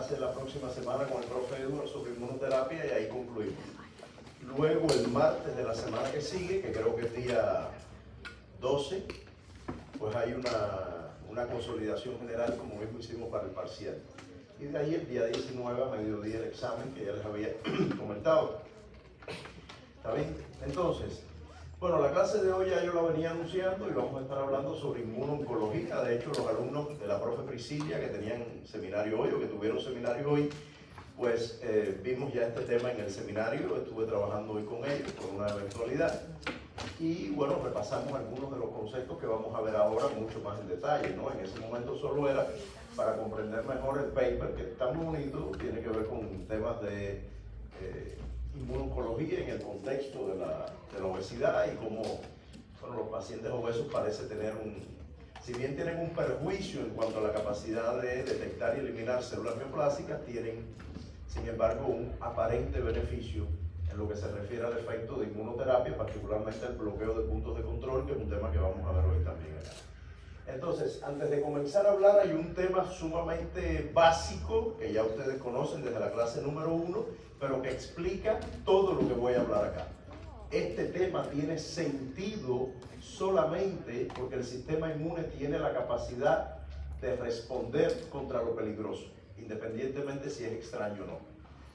clase la próxima semana con el profe Eduardo sobre inmunoterapia y ahí concluimos. Luego el martes de la semana que sigue, que creo que es día 12, pues hay una consolidación general como mismo hicimos para el parcial. Y de ahí el día 19 a mediodía el examen que ya les había comentado. ¿Está bien? Entonces, bueno, la clase de hoy ya yo la venía anunciando y vamos a estar hablando sobre inmuno-oncología. De hecho, los alumnos de la profe Priscilia que tenían seminario hoy o que tuvieron seminario hoy, pues vimos ya este tema en el seminario. Estuve trabajando hoy con ellos por una eventualidad. Y bueno, repasamos algunos de los conceptos que vamos a ver ahora mucho más en detalle, ¿no? En ese momento solo era para comprender mejor el paper, que está muy bonito, tiene que ver con temas de inmuno-oncología en el contexto de la obesidad y cómo bueno, los pacientes obesos parece tener si bien tienen un perjuicio en cuanto a la capacidad de detectar y eliminar células neoplásicas, tienen sin embargo un aparente beneficio en lo que se refiere al efecto de inmunoterapia, particularmente el bloqueo de puntos de control, que es un tema que vamos a ver hoy también acá. Entonces, antes de comenzar a hablar, hay un tema sumamente básico, que ya ustedes conocen desde la clase número 1, pero que explica todo lo que voy a hablar acá. Este tema tiene sentido solamente porque el sistema inmune tiene la capacidad de responder contra lo peligroso, independientemente si es extraño o no.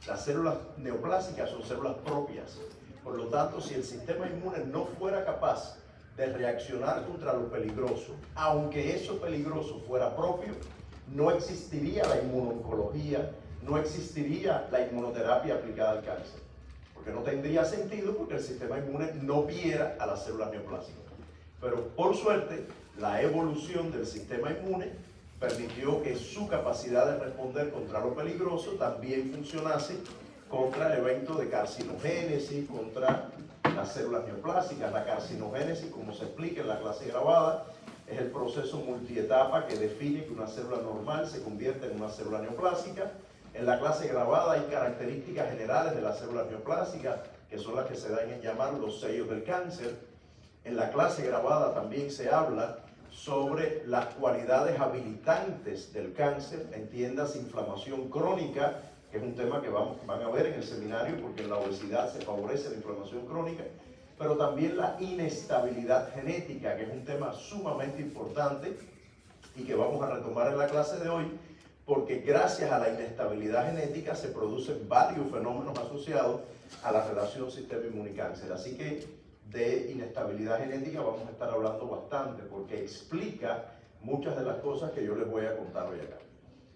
Las células neoplásicas son células propias, por lo tanto, si el sistema inmune no fuera capaz de reaccionar contra lo peligroso, aunque eso peligroso fuera propio, no existiría la inmuno-oncología, no existiría la inmunoterapia aplicada al cáncer, porque no tendría sentido porque el sistema inmune no viera a las células neoplásicas. Pero por suerte, la evolución del sistema inmune permitió que su capacidad de responder contra lo peligroso también funcionase contra el evento de carcinogénesis, contra las células neoplásicas. La carcinogénesis, como se explica en la clase grabada, es el proceso multietapa que define que una célula normal se convierte en una célula neoplásica. En la clase grabada hay características generales de las células neoplásicas, que son las que se dan en llamar los sellos del cáncer. En la clase grabada también se habla sobre las cualidades habilitantes del cáncer, entiendas inflamación crónica, que es un tema que van a ver en el seminario porque en la obesidad se favorece la inflamación crónica, pero también la inestabilidad genética, que es un tema sumamente importante y que vamos a retomar en la clase de hoy, porque gracias a la inestabilidad genética se producen varios fenómenos asociados a la relación sistema inmune-cáncer. Así que de inestabilidad genética vamos a estar hablando bastante porque explica muchas de las cosas que yo les voy a contar hoy acá.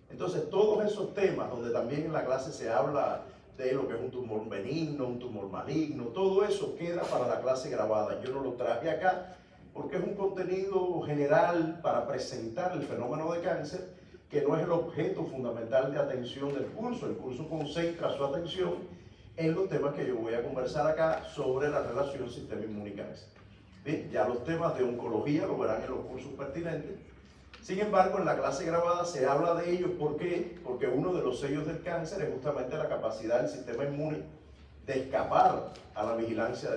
Entonces, todos esos temas donde también en la clase se habla de lo que es un tumor benigno, un tumor maligno, todo eso queda para la clase grabada. Yo no lo traje acá porque es un contenido general para presentar el fenómeno de cáncer, que no es el objeto fundamental de atención del curso. El curso concentra su atención en los temas que yo voy a conversar acá sobre la relación sistema inmune-cáncer. Bien, ya los temas de oncología lo verán en los cursos pertinentes. Sin embargo, en la clase grabada se habla de ellos. ¿Por qué? Porque uno de los sellos del cáncer es justamente la capacidad del sistema inmune de escapar a la vigilancia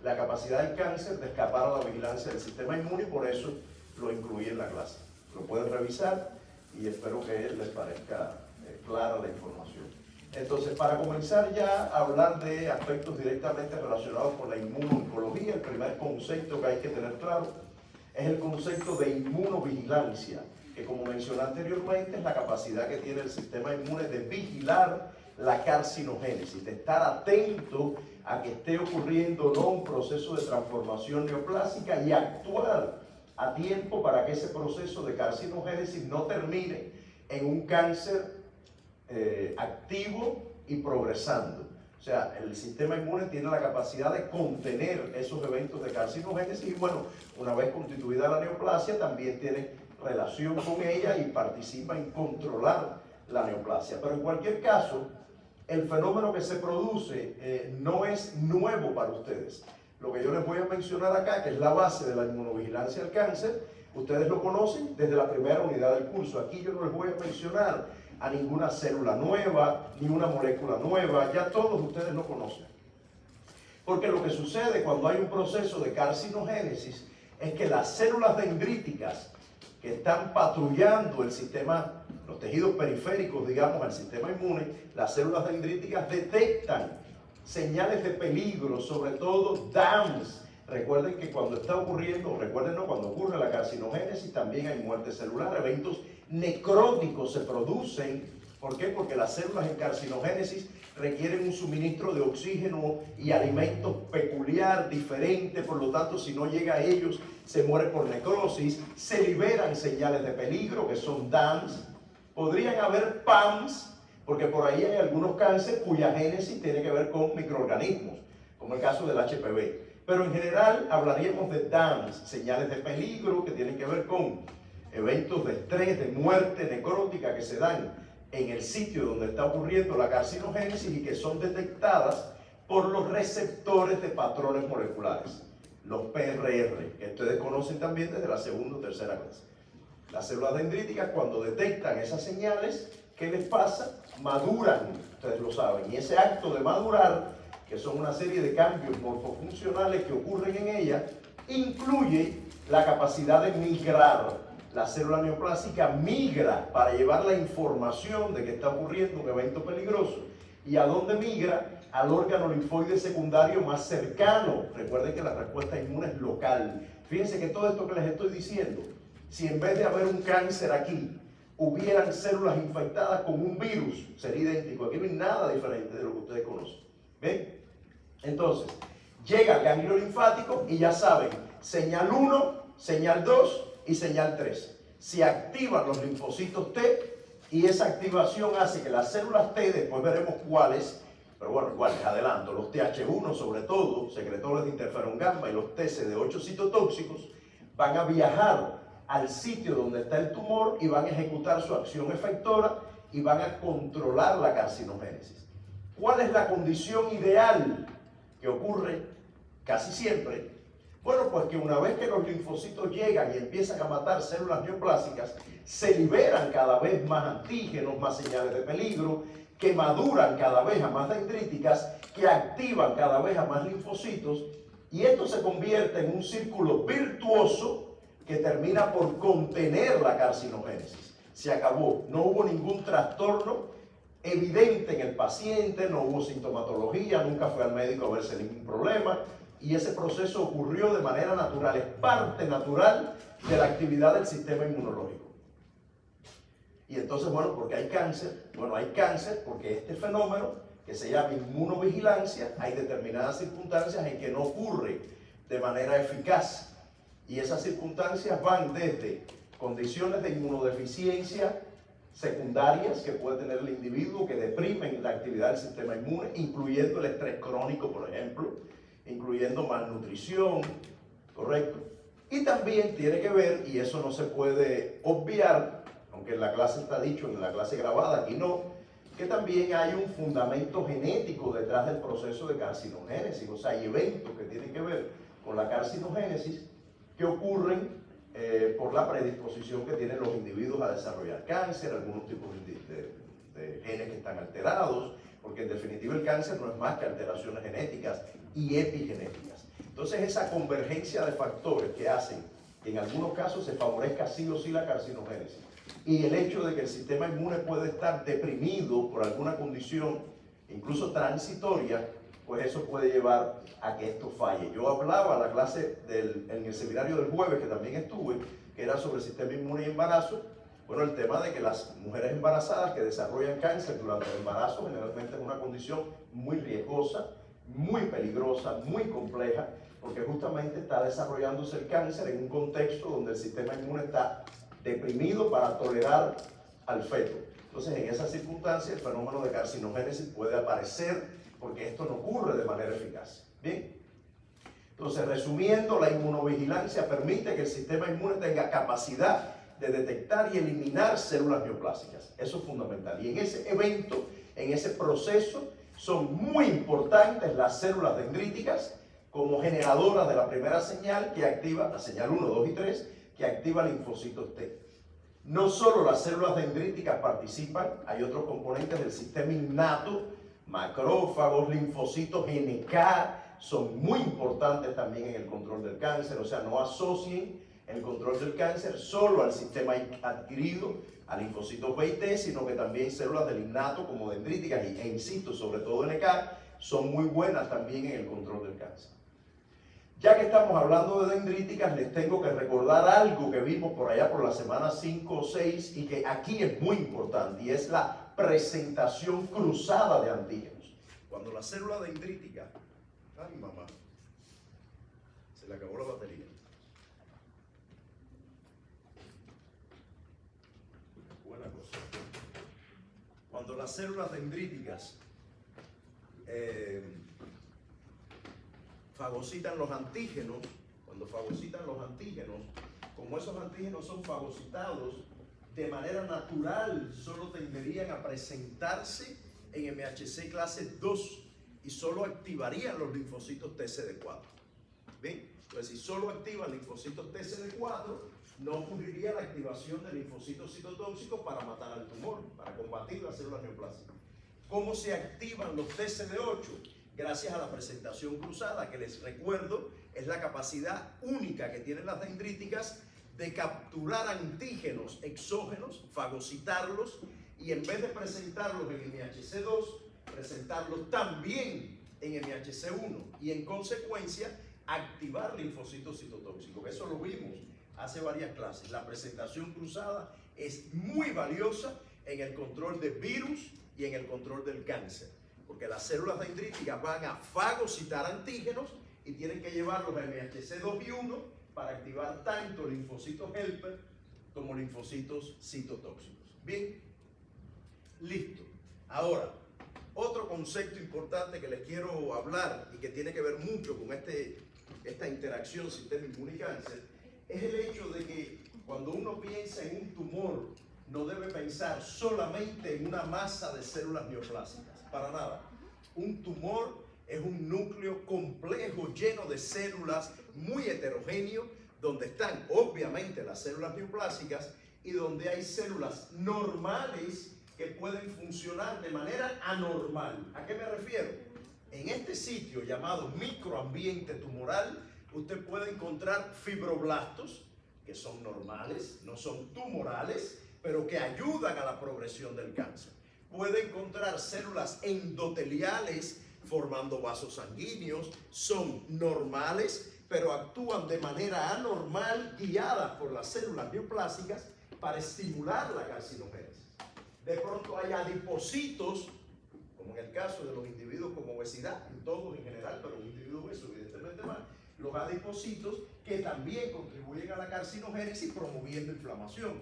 la capacidad del cáncer de escapar a la vigilancia del sistema inmune, y por eso lo incluí en la clase. Lo pueden revisar y espero que les parezca clara la información. Entonces, para comenzar ya a hablar de aspectos directamente relacionados con la inmuno-oncología, el primer concepto que hay que tener claro es el concepto de inmunovigilancia, que como mencioné anteriormente es la capacidad que tiene el sistema inmune de vigilar la carcinogénesis, de estar atento a que esté ocurriendo no un proceso de transformación neoplásica y actuar a tiempo para que ese proceso de carcinogénesis no termine en un cáncer activo y progresando. O sea, el sistema inmune tiene la capacidad de contener esos eventos de carcinogénesis y bueno, una vez constituida la neoplasia, también tiene relación con ella y participa en controlar la neoplasia. Pero en cualquier caso, el fenómeno que se produce no es nuevo para ustedes. Lo que yo les voy a mencionar acá, que es la base de la inmunovigilancia al cáncer, ustedes lo conocen desde la primera unidad del curso. Aquí yo no les voy a mencionar a ninguna célula nueva, ni una molécula nueva, ya todos ustedes lo conocen. Porque lo que sucede cuando hay un proceso de carcinogénesis es que las células dendríticas que están patrullando el sistema, los los tejidos periféricos, digamos, al sistema inmune, las células dendríticas detectan señales de peligro, sobre todo DAMS. Recuerden que cuando está ocurriendo, cuando ocurre la carcinogénesis también hay muerte celular, eventos necróticos se producen. ¿Por qué? Porque las células en carcinogénesis requieren un suministro de oxígeno y alimentos peculiar, diferente, por lo tanto, si no llega a ellos, se muere por necrosis, se liberan señales de peligro, que son DAMS, podrían haber PAMS, porque por ahí hay algunos cánceres cuya génesis tiene que ver con microorganismos, como el caso del HPV. Pero en general hablaríamos de DAMS, señales de peligro, que tienen que ver con eventos de estrés, de muerte necrótica que se dan en el sitio donde está ocurriendo la carcinogénesis y que son detectadas por los receptores de patrones moleculares, los PRR, que ustedes conocen también desde la segunda o tercera clase. Las células dendríticas, cuando detectan esas señales, ¿qué les pasa? Maduran, ustedes lo saben, y ese acto de madurar, que son una serie de cambios morfofuncionales que ocurren en ella, incluye la capacidad de migrar. La célula neoplásica migra para llevar la información de que está ocurriendo un evento peligroso. ¿Y a dónde migra? Al órgano linfoide secundario más cercano. Recuerden que la respuesta inmune es local. Fíjense que todo esto que les estoy diciendo, si en vez de haber un cáncer aquí, hubieran células infectadas con un virus, sería idéntico. Aquí no hay nada diferente de lo que ustedes conocen. ¿Ven? Entonces, llega al ganglio linfático y ya saben, señal 1, señal 2 y señal 3. Se activan los linfocitos T y esa activación hace que las células T, después veremos cuáles, pero bueno, igual les adelanto, los TH1 sobre todo, secretores de interferón gamma, y los TCD8 citotóxicos, van a viajar al sitio donde está el tumor y van a ejecutar su acción efectora y van a controlar la carcinogénesis. ¿Cuál es la condición ideal que ocurre casi siempre? Bueno, pues que una vez que los linfocitos llegan y empiezan a matar células neoplásicas, se liberan cada vez más antígenos, más señales de peligro, que maduran cada vez a más dendríticas, que activan cada vez a más linfocitos, y esto se convierte en un círculo virtuoso que termina por contener la carcinogénesis. Se acabó, no hubo ningún trastorno evidente en el paciente, no hubo sintomatología, nunca fue al médico a verse ningún problema, y ese proceso ocurrió de manera natural, es parte natural de la actividad del sistema inmunológico. Y entonces, bueno, ¿por qué hay cáncer? Bueno, hay cáncer porque este fenómeno, que se llama inmunovigilancia, hay determinadas circunstancias en que no ocurre de manera eficaz. Y esas circunstancias van desde condiciones de inmunodeficiencia secundarias que puede tener el individuo, que deprimen la actividad del sistema inmune, incluyendo el estrés crónico, por ejemplo, incluyendo malnutrición, ¿correcto? Y también tiene que ver, y eso no se puede obviar, aunque en la clase está dicho, en la clase grabada, aquí no, que también hay un fundamento genético detrás del proceso de carcinogénesis, o sea, hay eventos que tienen que ver con la carcinogénesis que ocurren por la predisposición que tienen los individuos a desarrollar cáncer, algunos tipos de genes que están alterados, porque en definitiva el cáncer no es más que alteraciones genéticas y epigenéticas. Entonces esa convergencia de factores que hacen que en algunos casos se favorezca sí o sí la carcinogénesis, y el hecho de que el sistema inmune puede estar deprimido por alguna condición, incluso transitoria, pues eso puede llevar a que esto falle. Yo hablaba en la clase en el seminario del jueves, que también estuve, que era sobre el sistema inmune y embarazo. Bueno, el tema de que las mujeres embarazadas que desarrollan cáncer durante el embarazo generalmente es una condición muy riesgosa, muy peligrosa, muy compleja, porque justamente está desarrollándose el cáncer en un contexto donde el sistema inmune está deprimido para tolerar al feto. Entonces, en esas circunstancias, el fenómeno de carcinogénesis puede aparecer porque esto no ocurre de manera eficaz. Bien. Entonces, resumiendo, la inmunovigilancia permite que el sistema inmune tenga capacidad de detectar y eliminar células neoplásicas. Eso es fundamental. Y en ese evento, en ese proceso, son muy importantes las células dendríticas como generadoras de la primera señal que activa, la señal 1, 2 y 3, que activa linfocitos T. No solo las células dendríticas participan, hay otros componentes del sistema innato, macrófagos, linfocitos NK, son muy importantes también en el control del cáncer, o sea, no asocien el control del cáncer solo al sistema adquirido, a linfocitos B y T, sino que también células del innato como dendríticas e insisto, sobre todo NK, son muy buenas también en el control del cáncer. Ya que estamos hablando de dendríticas, les tengo que recordar algo que vimos por allá por la semana 5 o 6 y que aquí es muy importante, y es la presentación cruzada de antígenos. Cuando la célula dendrítica, ay mamá, se le acabó la batería. Buena cosa. Cuando las células dendríticas fagocitan los antígenos, cuando fagocitan los antígenos, como esos antígenos son fagocitados de manera natural, solo tenderían a presentarse en MHC clase 2 y solo activarían los linfocitos TCD4. ¿Bien? Entonces, si solo activan linfocitos TCD4, no ocurriría la activación de linfocitos citotóxicos para matar al tumor, para combatir las células neoplásicas. ¿Cómo se activan los TCD8? Gracias a la presentación cruzada, que les recuerdo es la capacidad única que tienen las dendríticas de capturar antígenos exógenos, fagocitarlos y en vez de presentarlos en MHC2, presentarlos también en MHC1 y en consecuencia activar linfocitos citotóxicos. Eso lo vimos hace varias clases. La presentación cruzada es muy valiosa en el control de virus y en el control del cáncer, porque las células dendríticas van a fagocitar antígenos y tienen que llevarlos a MHC2 y 1 para activar tanto linfocitos helper como linfocitos citotóxicos. Bien, listo. Ahora, otro concepto importante que les quiero hablar y que tiene que ver mucho con esta interacción sistema inmune y cáncer es el hecho de que cuando uno piensa en un tumor no debe pensar solamente en una masa de células neoplásicas, para nada. Un tumor es un núcleo complejo lleno de células muy heterogéneo, donde están obviamente las células neoplásicas y donde hay células normales que pueden funcionar de manera anormal. ¿A qué me refiero? En este sitio llamado microambiente tumoral, usted puede encontrar fibroblastos, que son normales, no son tumorales, pero que ayudan a la progresión del cáncer. Puede encontrar células endoteliales formando vasos sanguíneos, son normales, pero actúan de manera anormal, guiadas por las células neoplásicas para estimular la carcinogénesis. De pronto hay adipocitos, como en el caso de los individuos con obesidad, en todos en general, pero un individuo obeso evidentemente más, los adipocitos que también contribuyen a la carcinogénesis promoviendo inflamación.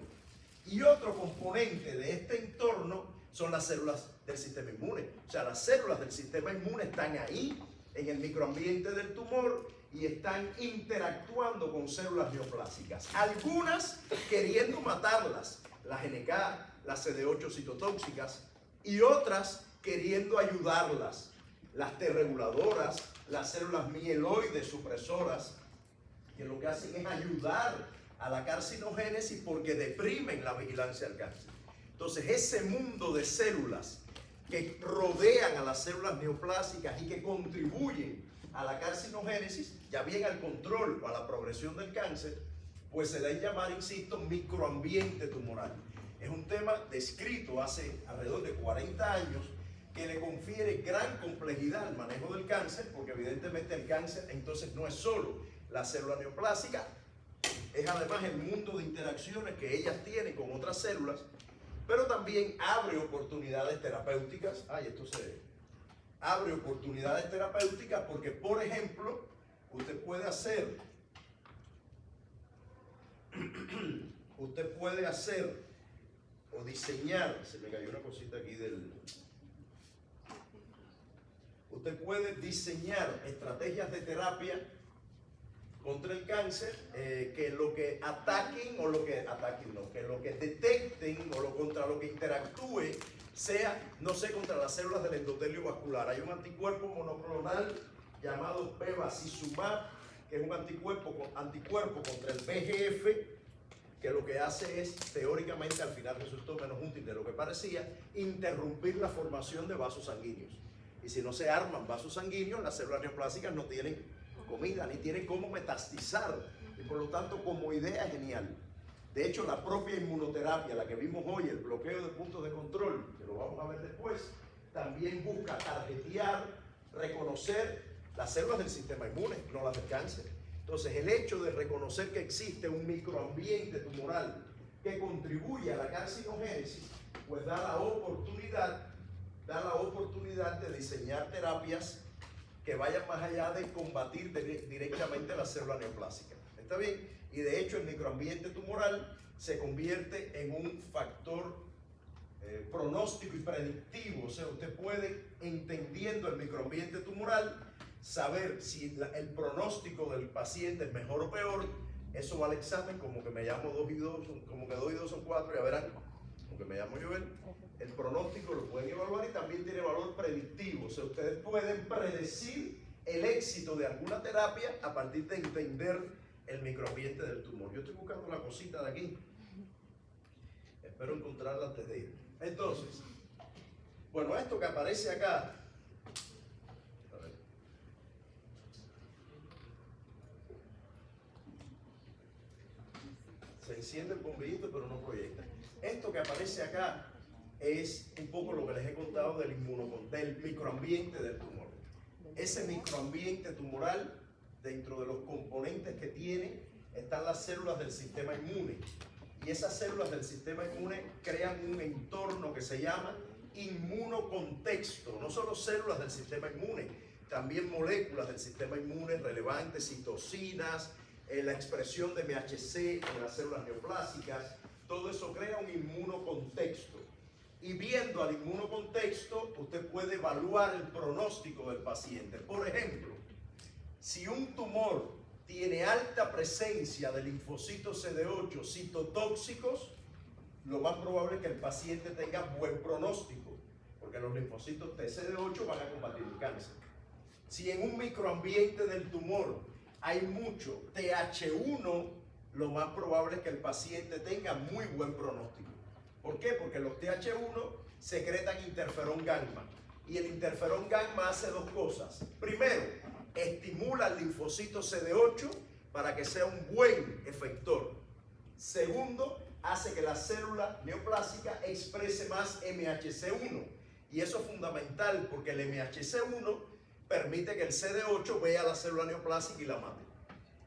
Y otro componente de este entorno son las células del sistema inmune. O sea, las células del sistema inmune están ahí, en el microambiente del tumor, y están interactuando con células neoplásicas. Algunas queriendo matarlas, las NK, las CD8 citotóxicas, y otras queriendo ayudarlas, las T reguladoras, las células mieloides supresoras, que lo que hacen es ayudar a la carcinogénesis porque deprimen la vigilancia del cáncer. Entonces, ese mundo de células que rodean a las células neoplásicas y que contribuyen a la carcinogénesis, ya bien al control o a la progresión del cáncer, pues se da en llamar, insisto, microambiente tumoral. Es un tema descrito hace alrededor de 40 años que le confiere gran complejidad al manejo del cáncer, porque evidentemente el cáncer entonces no es solo la célula neoplásica, es además el mundo de interacciones que ellas tienen con otras células, pero también abre oportunidades terapéuticas. Abre oportunidades terapéuticas porque, por ejemplo, usted puede hacer o diseñar, se me cayó una cosita aquí usted puede diseñar estrategias de terapia contra el cáncer que lo que ataquen o que lo que detecten o contra lo que interactúe sea, no sé, contra las células del endotelio vascular. Hay un anticuerpo monoclonal llamado bevacizumab, que es un anticuerpo contra el VEGF, que lo que hace es, teóricamente, al final resultó menos útil de lo que parecía, interrumpir la formación de vasos sanguíneos. Y si no se arman vasos sanguíneos, las células neoplásicas no tienen comida, ni tienen cómo metastizar Y por lo tanto, como idea es genial. De hecho, la propia inmunoterapia, la que vimos hoy, el bloqueo de puntos de control, que lo vamos a ver después, también busca tarjetear, reconocer las células del sistema inmune, no las del cáncer. Entonces, el hecho de reconocer que existe un microambiente tumoral que contribuye a la carcinogénesis, pues da la oportunidad de diseñar terapias que vayan más allá de combatir directamente la célula neoplásica. ¿Está bien? Y de hecho el microambiente tumoral se convierte en un factor pronóstico y predictivo. O sea, usted puede, entendiendo el microambiente tumoral, saber si el pronóstico del paciente es mejor o peor. Eso va al examen, como que me llamo 2 y 2, como que 2 y 2 son 4, ya verán, como que me llamo Joel. El pronóstico lo pueden evaluar y también tiene valor predictivo. O sea, ustedes pueden predecir el éxito de alguna terapia a partir de entender el microambiente del tumor. Yo estoy buscando la cosita de aquí. Espero encontrarla antes de ir. Entonces, bueno, esto que aparece acá, se enciende el bombillito pero no proyecta. Esto que aparece acá es un poco lo que les he contado del microambiente del tumor. Ese microambiente tumoral, dentro de los componentes que tiene, están las células del sistema inmune. Y esas células del sistema inmune crean un entorno que se llama inmunocontexto. No solo células del sistema inmune, también moléculas del sistema inmune relevantes, citocinas, la expresión de MHC en las células neoplásicas. Todo eso crea un inmunocontexto. Y viendo al inmunocontexto, usted puede evaluar el pronóstico del paciente. Por ejemplo, si un tumor tiene alta presencia de linfocitos CD8 citotóxicos, lo más probable es que el paciente tenga buen pronóstico, porque los linfocitos TCD8 van a combatir el cáncer. Si en un microambiente del tumor hay mucho TH1, lo más probable es que el paciente tenga muy buen pronóstico. ¿Por qué? Porque los TH1 secretan interferón gamma. Y el interferón gamma hace 2 cosas. Primero, estimula al linfocito CD8 para que sea un buen efector. Segundo, hace que la célula neoplásica exprese más MHC1. Y eso es fundamental porque el MHC1 permite que el CD8 vea la célula neoplásica y la mate.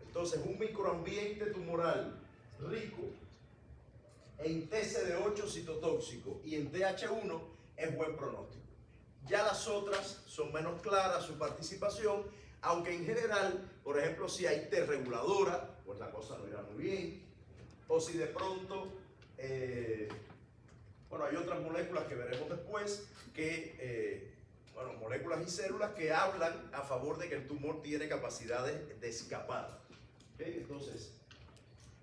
Entonces, un microambiente tumoral rico en TCD8 citotóxico y en TH1 es buen pronóstico. Ya las otras son menos claras su participación, aunque en general, por ejemplo, si hay T reguladora, pues la cosa no irá muy bien. O si de pronto, bueno, hay otras moléculas que veremos después, que, bueno, moléculas y células que hablan a favor de que el tumor tiene capacidades de escapar. ¿Okay? Entonces,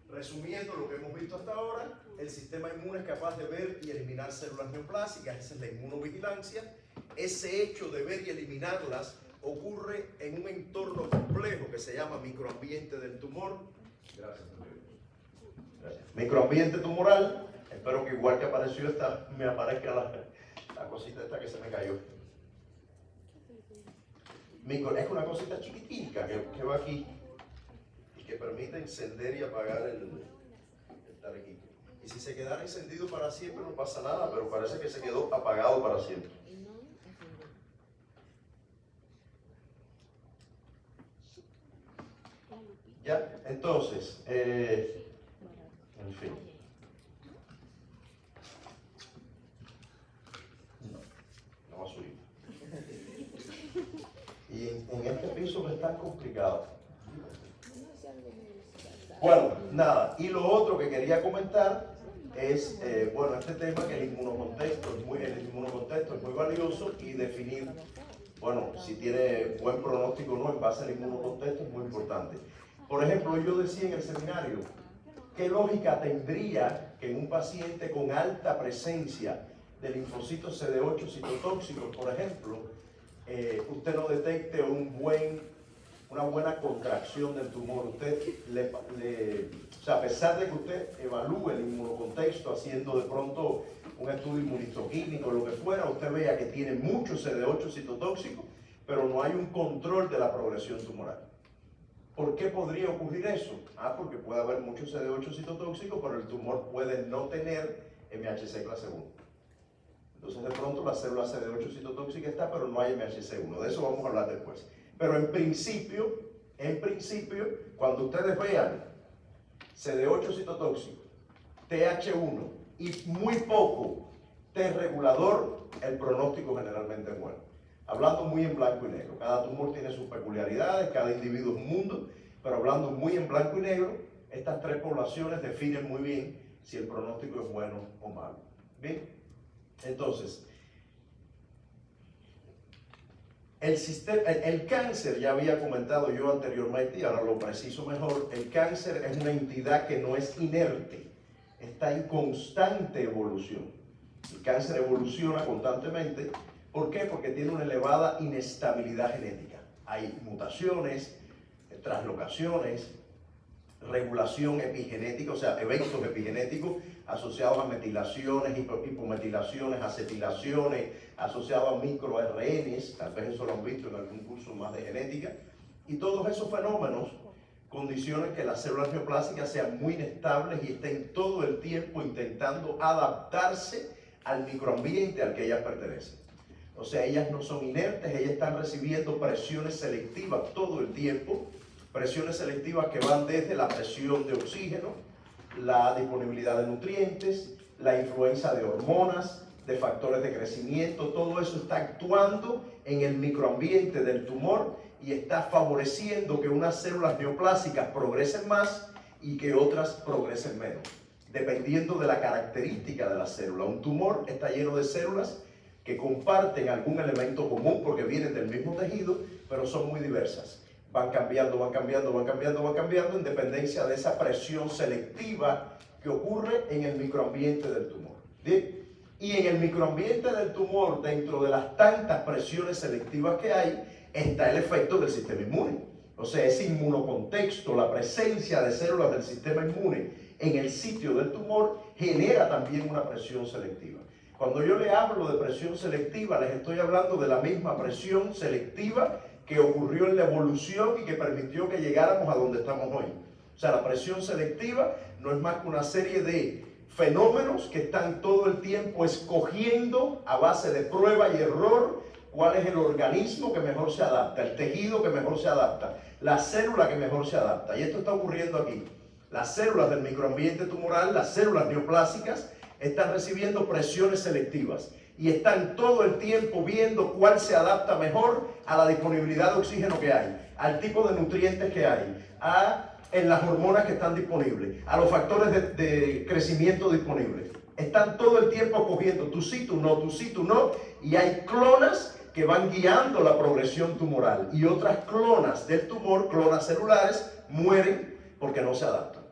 resumiendo lo que hemos visto hasta ahora, el sistema inmune es capaz de ver y eliminar células neoplásicas, esa es la inmunovigilancia. Ese hecho de ver y eliminarlas ocurre en un entorno complejo que se llama microambiente del tumor. Gracias. Microambiente tumoral, espero que igual que apareció esta, me aparezca la cosita esta que se me cayó. Es una cosita chiquitica que va aquí y que permite encender y apagar el talequito. Y si se quedara encendido para siempre no pasa nada, pero parece que se quedó apagado para siempre. Ya, entonces, en fin. No va a subir. Y en este piso me está complicado. Bueno, nada. Y lo otro que quería comentar es, bueno, este tema que el inmunocontexto es muy valioso y definir, bueno, si tiene buen pronóstico o no en base al inmunocontexto es muy importante. Por ejemplo, yo decía en el seminario, ¿qué lógica tendría que en un paciente con alta presencia de linfocitos CD8 citotóxicos, por ejemplo, usted no detecte una buena contracción del tumor? Usted o sea, a pesar de que usted evalúe el inmunocontexto haciendo de pronto un estudio inmunistoquímico, lo que fuera, usted vea que tiene mucho CD8 citotóxico, pero no hay un control de la progresión tumoral. ¿Por qué podría ocurrir eso? Porque puede haber mucho CD8 citotóxico, pero el tumor puede no tener MHC clase 1. Entonces de pronto la célula CD8 citotóxica está, pero no hay MHC1. De eso vamos a hablar después. Pero en principio, cuando ustedes vean CD8 citotóxico, TH1 y muy poco T regulador, el pronóstico generalmente es bueno. Hablando muy en blanco y negro. Cada tumor tiene sus peculiaridades, cada individuo es un mundo, pero hablando muy en blanco y negro, estas tres poblaciones definen muy bien si el pronóstico es bueno o malo. ¿Bien? Entonces, el cáncer, ya había comentado yo anteriormente y ahora lo preciso mejor, el cáncer es una entidad que no es inerte, está en constante evolución. El cáncer evoluciona constantemente. ¿Por qué? Porque tiene una elevada inestabilidad genética. Hay mutaciones, translocaciones, regulación epigenética, o sea, eventos epigenéticos asociados a metilaciones, hipometilaciones, acetilaciones, asociados a microRNs, tal vez eso lo han visto en algún curso más de genética, y todos esos fenómenos condicionan que las células neoplásicas sean muy inestables y estén todo el tiempo intentando adaptarse al microambiente al que ellas pertenecen. O sea, ellas no son inertes, ellas están recibiendo presiones selectivas todo el tiempo, presiones selectivas que van desde la presión de oxígeno, la disponibilidad de nutrientes, la influencia de hormonas, de factores de crecimiento, todo eso está actuando en el microambiente del tumor y está favoreciendo que unas células neoplásicas progresen más y que otras progresen menos, dependiendo de la característica de la célula. Un tumor está lleno de células que comparten algún elemento común porque vienen del mismo tejido, pero son muy diversas. Van cambiando en dependencia de esa presión selectiva que ocurre en el microambiente del tumor. ¿Bien? Y en el microambiente del tumor, dentro de las tantas presiones selectivas que hay, está el efecto del sistema inmune. O sea, ese inmunocontexto, la presencia de células del sistema inmune en el sitio del tumor, genera también una presión selectiva. Cuando yo le hablo de presión selectiva, les estoy hablando de la misma presión selectiva que ocurrió en la evolución y que permitió que llegáramos a donde estamos hoy. O sea, la presión selectiva no es más que una serie de fenómenos que están todo el tiempo escogiendo a base de prueba y error cuál es el organismo que mejor se adapta, el tejido que mejor se adapta, la célula que mejor se adapta. Y esto está ocurriendo aquí. Las células del microambiente tumoral, las células neoplásicas, están recibiendo presiones selectivas y están todo el tiempo viendo cuál se adapta mejor a la disponibilidad de oxígeno que hay, al tipo de nutrientes que hay, en las hormonas que están disponibles, a los factores de crecimiento disponibles. Están todo el tiempo cogiendo tú sí, tú no, tú sí, tú no, y hay clonas que van guiando la progresión tumoral y otras clonas del tumor, clonas celulares, mueren porque no se adaptan.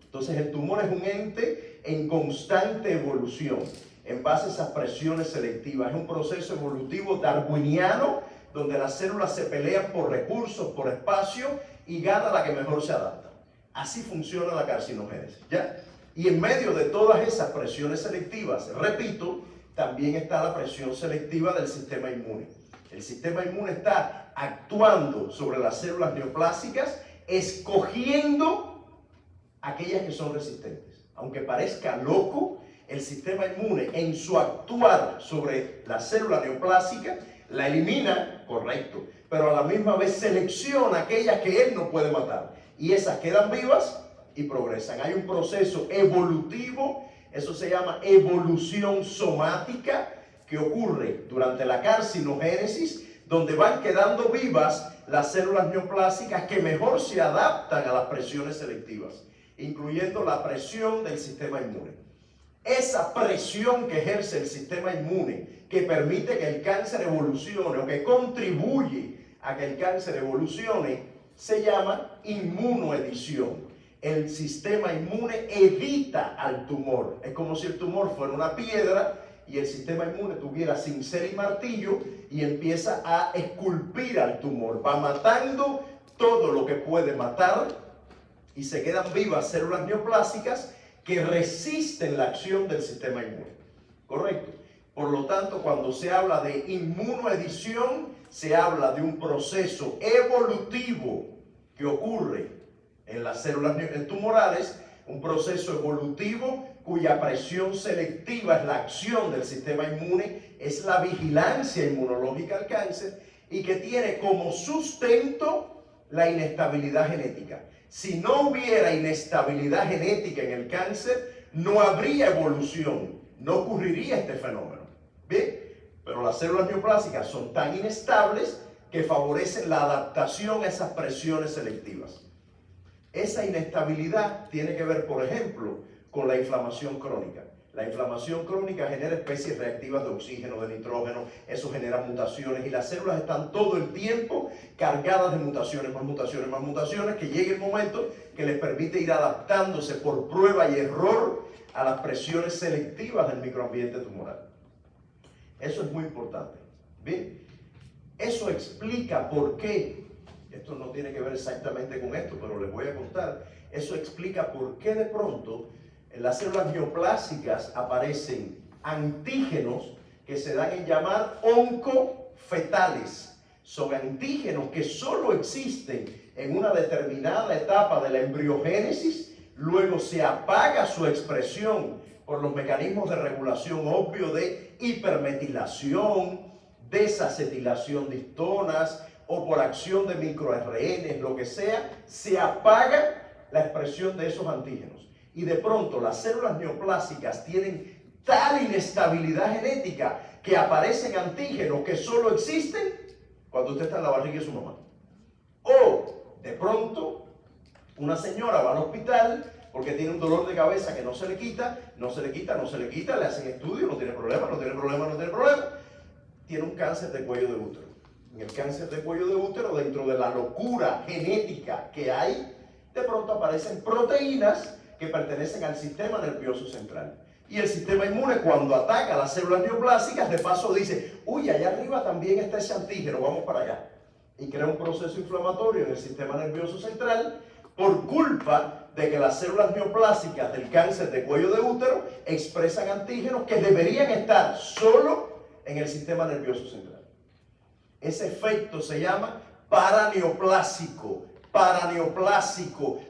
Entonces el tumor es un ente en constante evolución en base a esas presiones selectivas. Es un proceso evolutivo darwiniano donde las células se pelean por recursos, por espacio y gana la que mejor se adapta. Así funciona la carcinogénesis, ¿ya? Y en medio de todas esas presiones selectivas, repito, también está la presión selectiva del sistema inmune. El sistema inmune está actuando sobre las células neoplásicas, escogiendo aquellas que son resistentes. Aunque parezca loco, el sistema inmune en su actuar sobre la célula neoplásica la elimina, correcto, pero a la misma vez selecciona aquellas que él no puede matar y esas quedan vivas y progresan. Hay un proceso evolutivo, eso se llama evolución somática, que ocurre durante la carcinogénesis, donde van quedando vivas las células neoplásicas que mejor se adaptan a las presiones selectivas, incluyendo la presión del sistema inmune. Esa presión que ejerce el sistema inmune, que permite que el cáncer evolucione o que contribuye a que el cáncer evolucione, se llama inmunoedición. El sistema inmune evita al tumor. Es como si el tumor fuera una piedra y el sistema inmune tuviera cincel y martillo y empieza a esculpir al tumor. Va matando todo lo que puede matar y se quedan vivas células neoplásicas que resisten la acción del sistema inmune. ¿Correcto? Por lo tanto, cuando se habla de inmunoedición, se habla de un proceso evolutivo que ocurre en las células tumorales, un proceso evolutivo cuya presión selectiva es la acción del sistema inmune, es la vigilancia inmunológica al cáncer y que tiene como sustento la inestabilidad genética. Si no hubiera inestabilidad genética en el cáncer, no habría evolución, no ocurriría este fenómeno. ¿Bien? Pero las células neoplásicas son tan inestables que favorecen la adaptación a esas presiones selectivas. Esa inestabilidad tiene que ver, por ejemplo, con la inflamación crónica. La inflamación crónica genera especies reactivas de oxígeno, de nitrógeno, eso genera mutaciones y las células están todo el tiempo cargadas de mutaciones, más mutaciones, más mutaciones, que llegue el momento que les permite ir adaptándose por prueba y error a las presiones selectivas del microambiente tumoral. Eso es muy importante. Bien, eso explica por qué, esto no tiene que ver exactamente con esto, pero les voy a contar, eso explica por qué de pronto en las células neoplásicas aparecen antígenos que se dan en llamar oncofetales. Son antígenos que solo existen en una determinada etapa de la embriogénesis, luego se apaga su expresión por los mecanismos de regulación obvio de hipermetilación, desacetilación de histonas o por acción de microRNs, lo que sea, se apaga la expresión de esos antígenos. Y de pronto las células neoplásicas tienen tal inestabilidad genética que aparecen antígenos que solo existen cuando usted está en la barriga de su mamá. O de pronto una señora va al hospital porque tiene un dolor de cabeza que no se le quita, le hacen estudios, no tiene problema, tiene un cáncer de cuello de útero. En el cáncer de cuello de útero, dentro de la locura genética que hay, de pronto aparecen proteínas que pertenecen al sistema nervioso central. Y el sistema inmune, cuando ataca a las células neoplásicas, de paso dice, uy, allá arriba también está ese antígeno, vamos para allá. Y crea un proceso inflamatorio en el sistema nervioso central por culpa de que las células neoplásicas del cáncer de cuello de útero expresan antígenos que deberían estar solo en el sistema nervioso central. Ese efecto se llama paraneoplásico.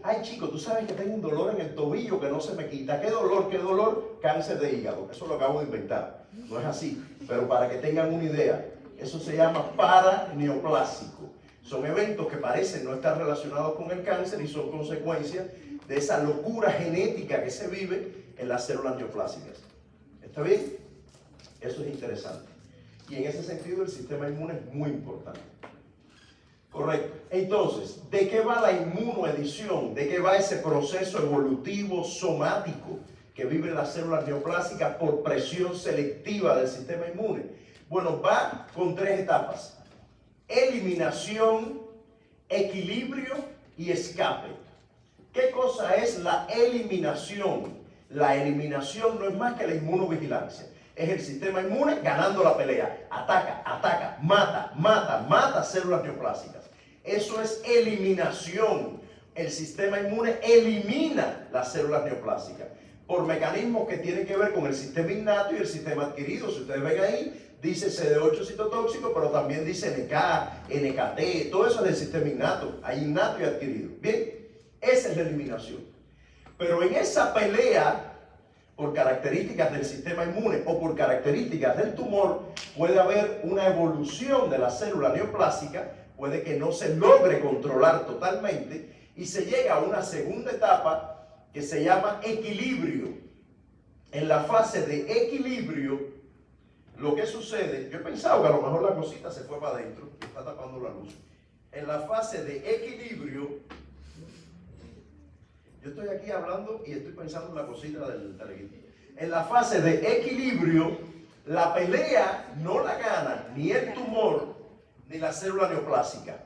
Ay, chico, tú sabes que tengo un dolor en el tobillo que no se me quita. ¿Qué dolor? ¿Qué dolor? Cáncer de hígado. Eso lo acabo de inventar. No es así. Pero para que tengan una idea, eso se llama paraneoplásico. Son eventos que parecen no estar relacionados con el cáncer y son consecuencia de esa locura genética que se vive en las células neoplásicas. ¿Está bien? Eso es interesante. Y en ese sentido el sistema inmune es muy importante. Correcto. Entonces, ¿de qué va la inmunoedición? ¿De qué va ese proceso evolutivo somático que viven las células neoplásicas por presión selectiva del sistema inmune? Bueno, va con tres etapas: eliminación, equilibrio y escape. ¿Qué cosa es la eliminación? La eliminación no es más que la inmunovigilancia. Es el sistema inmune ganando la pelea. Ataca, mata células neoplásicas. Eso es eliminación. El sistema inmune elimina las células neoplásicas por mecanismos que tienen que ver con el sistema innato y el sistema adquirido. Si ustedes ven ahí, dice CD8 citotóxico, pero también dice NK, NKT, todo eso es del sistema innato. Hay innato y adquirido. Bien, esa es la eliminación. Pero en esa pelea por características del sistema inmune o por características del tumor, puede haber una evolución de la célula neoplásica, puede que no se logre controlar totalmente y se llega a una segunda etapa que se llama equilibrio. En la fase de equilibrio, lo que sucede, yo he pensado que a lo mejor la cosita se fue para adentro y está tapando la luz. En la fase de equilibrio, yo estoy aquí hablando y estoy pensando en la cosita del teleguito. En la fase de equilibrio, la pelea no la gana ni el tumor ni la célula neoplásica.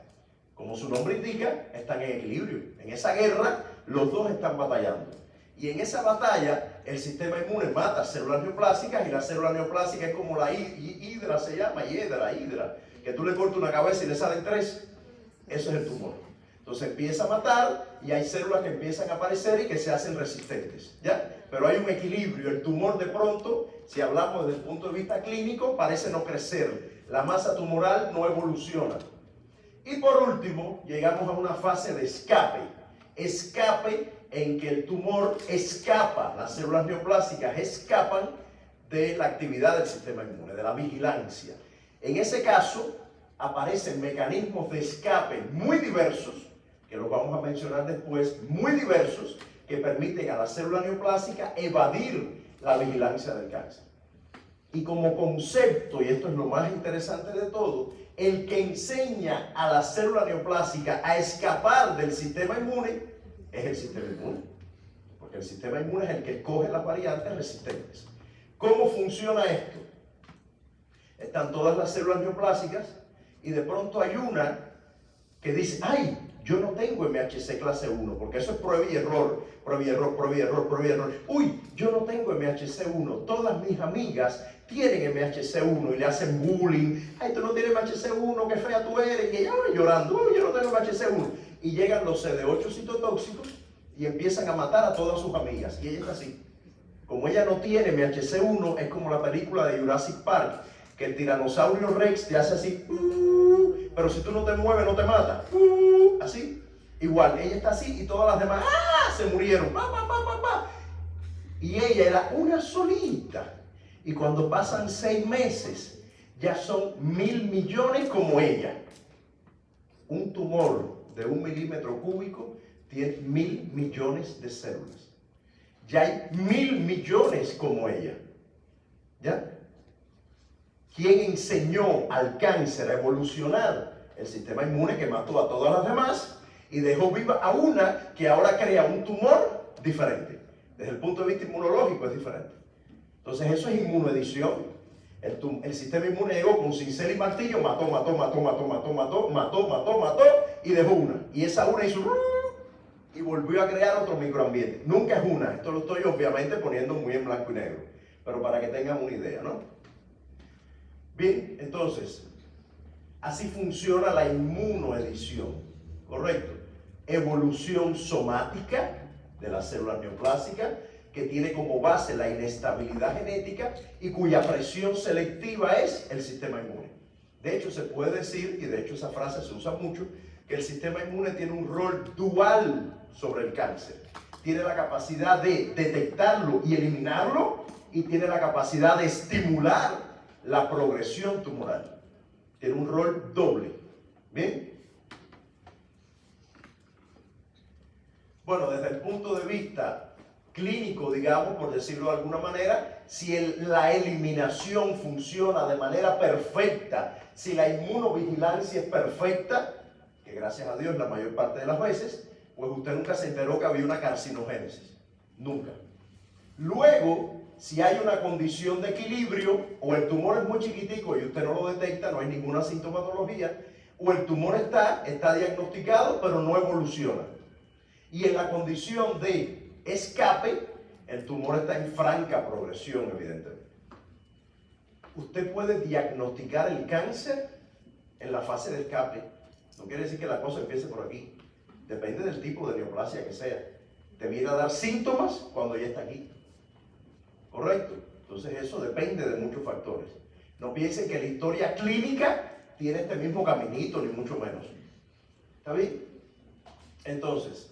Como su nombre indica, están en equilibrio. En esa guerra, los dos están batallando. Y en esa batalla, el sistema inmune mata células neoplásicas y la célula neoplásica es como la hidra, se llama hidra, que tú le cortas una cabeza y le salen tres. Eso es el tumor. Entonces empieza a matar y hay células que empiezan a aparecer y que se hacen resistentes, ¿ya? Pero hay un equilibrio. El tumor de pronto, si hablamos desde el punto de vista clínico, parece no crecer. La masa tumoral no evoluciona. Y por último, llegamos a una fase de escape. Escape en que el tumor escapa, las células neoplásicas escapan de la actividad del sistema inmune, de la vigilancia. En ese caso, aparecen mecanismos de escape muy diversos, que los vamos a mencionar después, muy diversos, que permiten a la célula neoplásica evadir la vigilancia del cáncer. Y como concepto, y esto es lo más interesante de todo, el que enseña a la célula neoplásica a escapar del sistema inmune es el sistema inmune. Porque el sistema inmune es el que escoge las variantes resistentes. ¿Cómo funciona esto? Están todas las células neoplásicas y de pronto hay una que dice, ¡ay! Yo no tengo MHC clase 1, porque eso es prueba y error, prueba y error, prueba y error, prueba y error. Uy, yo no tengo MHC 1, todas mis amigas tienen MHC 1 y le hacen bullying. Ay, tú no tienes MHC 1, qué fea tú eres. Y ella va llorando, uy, yo no tengo MHC 1. Y llegan los CD8 citotóxicos y empiezan a matar a todas sus amigas. Y ella está así. Como ella no tiene MHC 1, es como la película de Jurassic Park, que el tiranosaurio Rex te hace así, pero si tú no te mueves no te mata, así. Igual, ella está así y todas las demás se murieron, y ella era una solita. Y cuando pasan 6 meses, ya son 1.000 millones como ella. Un tumor de 1 milímetro cúbico tiene 1.000 millones de células. Ya hay 1.000 millones como ella. ¿Ya? ¿Quién enseñó al cáncer a evolucionar? El sistema inmune, que mató a todas las demás y dejó viva a una que ahora crea un tumor diferente. Desde el punto de vista inmunológico es diferente. Entonces eso es inmunoedición. El sistema inmune llegó con cincel y martillo, mató, y dejó una. Y esa una hizo y volvió a crear otro microambiente. Nunca es una. Esto lo estoy obviamente poniendo muy en blanco y negro, pero para que tengan una idea, ¿no? Bien, entonces, así funciona la inmunoedición, ¿correcto? Evolución somática de las células neoplásicas, que tiene como base la inestabilidad genética y cuya presión selectiva es el sistema inmune. De hecho, se puede decir, y de hecho esa frase se usa mucho, que el sistema inmune tiene un rol dual sobre el cáncer. Tiene la capacidad de detectarlo y eliminarlo, y tiene la capacidad de estimular la progresión tumoral. Tiene un rol doble. ¿Bien? Bueno, desde el punto de vista clínico, digamos, por decirlo de alguna manera, si la eliminación funciona de manera perfecta, si la inmunovigilancia es perfecta, que gracias a Dios la mayor parte de las veces, pues usted nunca se enteró que había una carcinogénesis. Nunca. Luego, si hay una condición de equilibrio, o el tumor es muy chiquitico y usted no lo detecta, no hay ninguna sintomatología, o el tumor está diagnosticado pero no evoluciona. Y en la condición de escape, el tumor está en franca progresión, evidentemente. Usted puede diagnosticar el cáncer en la fase de escape. No quiere decir que la cosa empiece por aquí. Depende del tipo de neoplasia que sea. Te viene a dar síntomas cuando ya está aquí. ¿Correcto? Entonces eso depende de muchos factores. No piensen que la historia clínica tiene este mismo caminito, ni mucho menos. ¿Está bien? Entonces,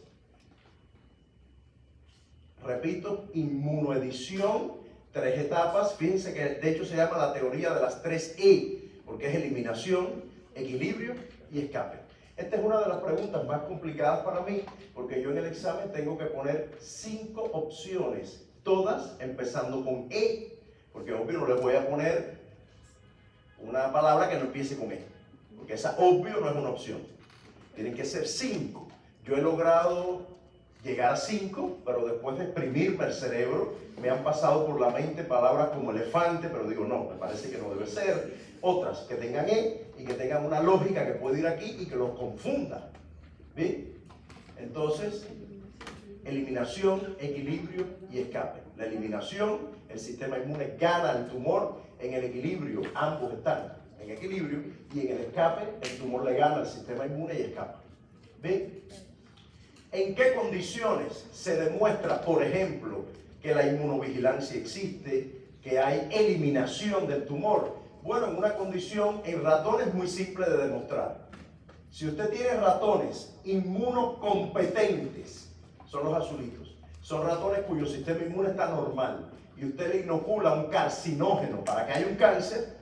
repito, inmunoedición, 3 etapas. Fíjense que de hecho se llama la teoría de las 3E, porque es eliminación, equilibrio y escape. Esta es una de las preguntas más complicadas para mí, porque yo en el examen tengo que poner 5 opciones, todas empezando con E, porque obvio no les voy a poner una palabra que no empiece con E, porque esa obvio no es una opción. Tienen que ser 5. Yo he logrado llegar a 5, pero después de exprimirme el cerebro, me han pasado por la mente palabras como elefante, pero digo, no, me parece que no debe ser. Otras que tengan E y que tengan una lógica que puede ir aquí y que los confunda. ¿Bien? Entonces, eliminación, equilibrio y escape. La eliminación, el sistema inmune gana el tumor. En el equilibrio, ambos están en equilibrio. Y en el escape, el tumor le gana al sistema inmune y escapa. ¿Bien? ¿En qué condiciones se demuestra, por ejemplo, que la inmunovigilancia existe, que hay eliminación del tumor? Bueno, en una condición en ratones muy simple de demostrar. Si usted tiene ratones inmunocompetentes, son los azulitos, son ratones cuyo sistema inmune está normal, y usted le inocula un carcinógeno para que haya un cáncer,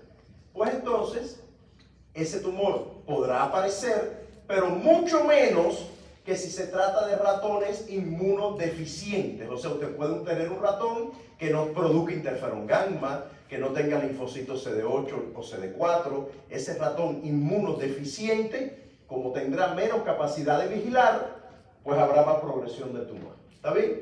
pues entonces ese tumor podrá aparecer, pero mucho menos que si se trata de ratones inmunodeficientes. O sea, usted puede tener un ratón que no produzca interferón gamma, que no tenga linfocitos CD8 o CD4. Ese ratón inmunodeficiente, como tendrá menos capacidad de vigilar, pues habrá más progresión del tumor. ¿Está bien?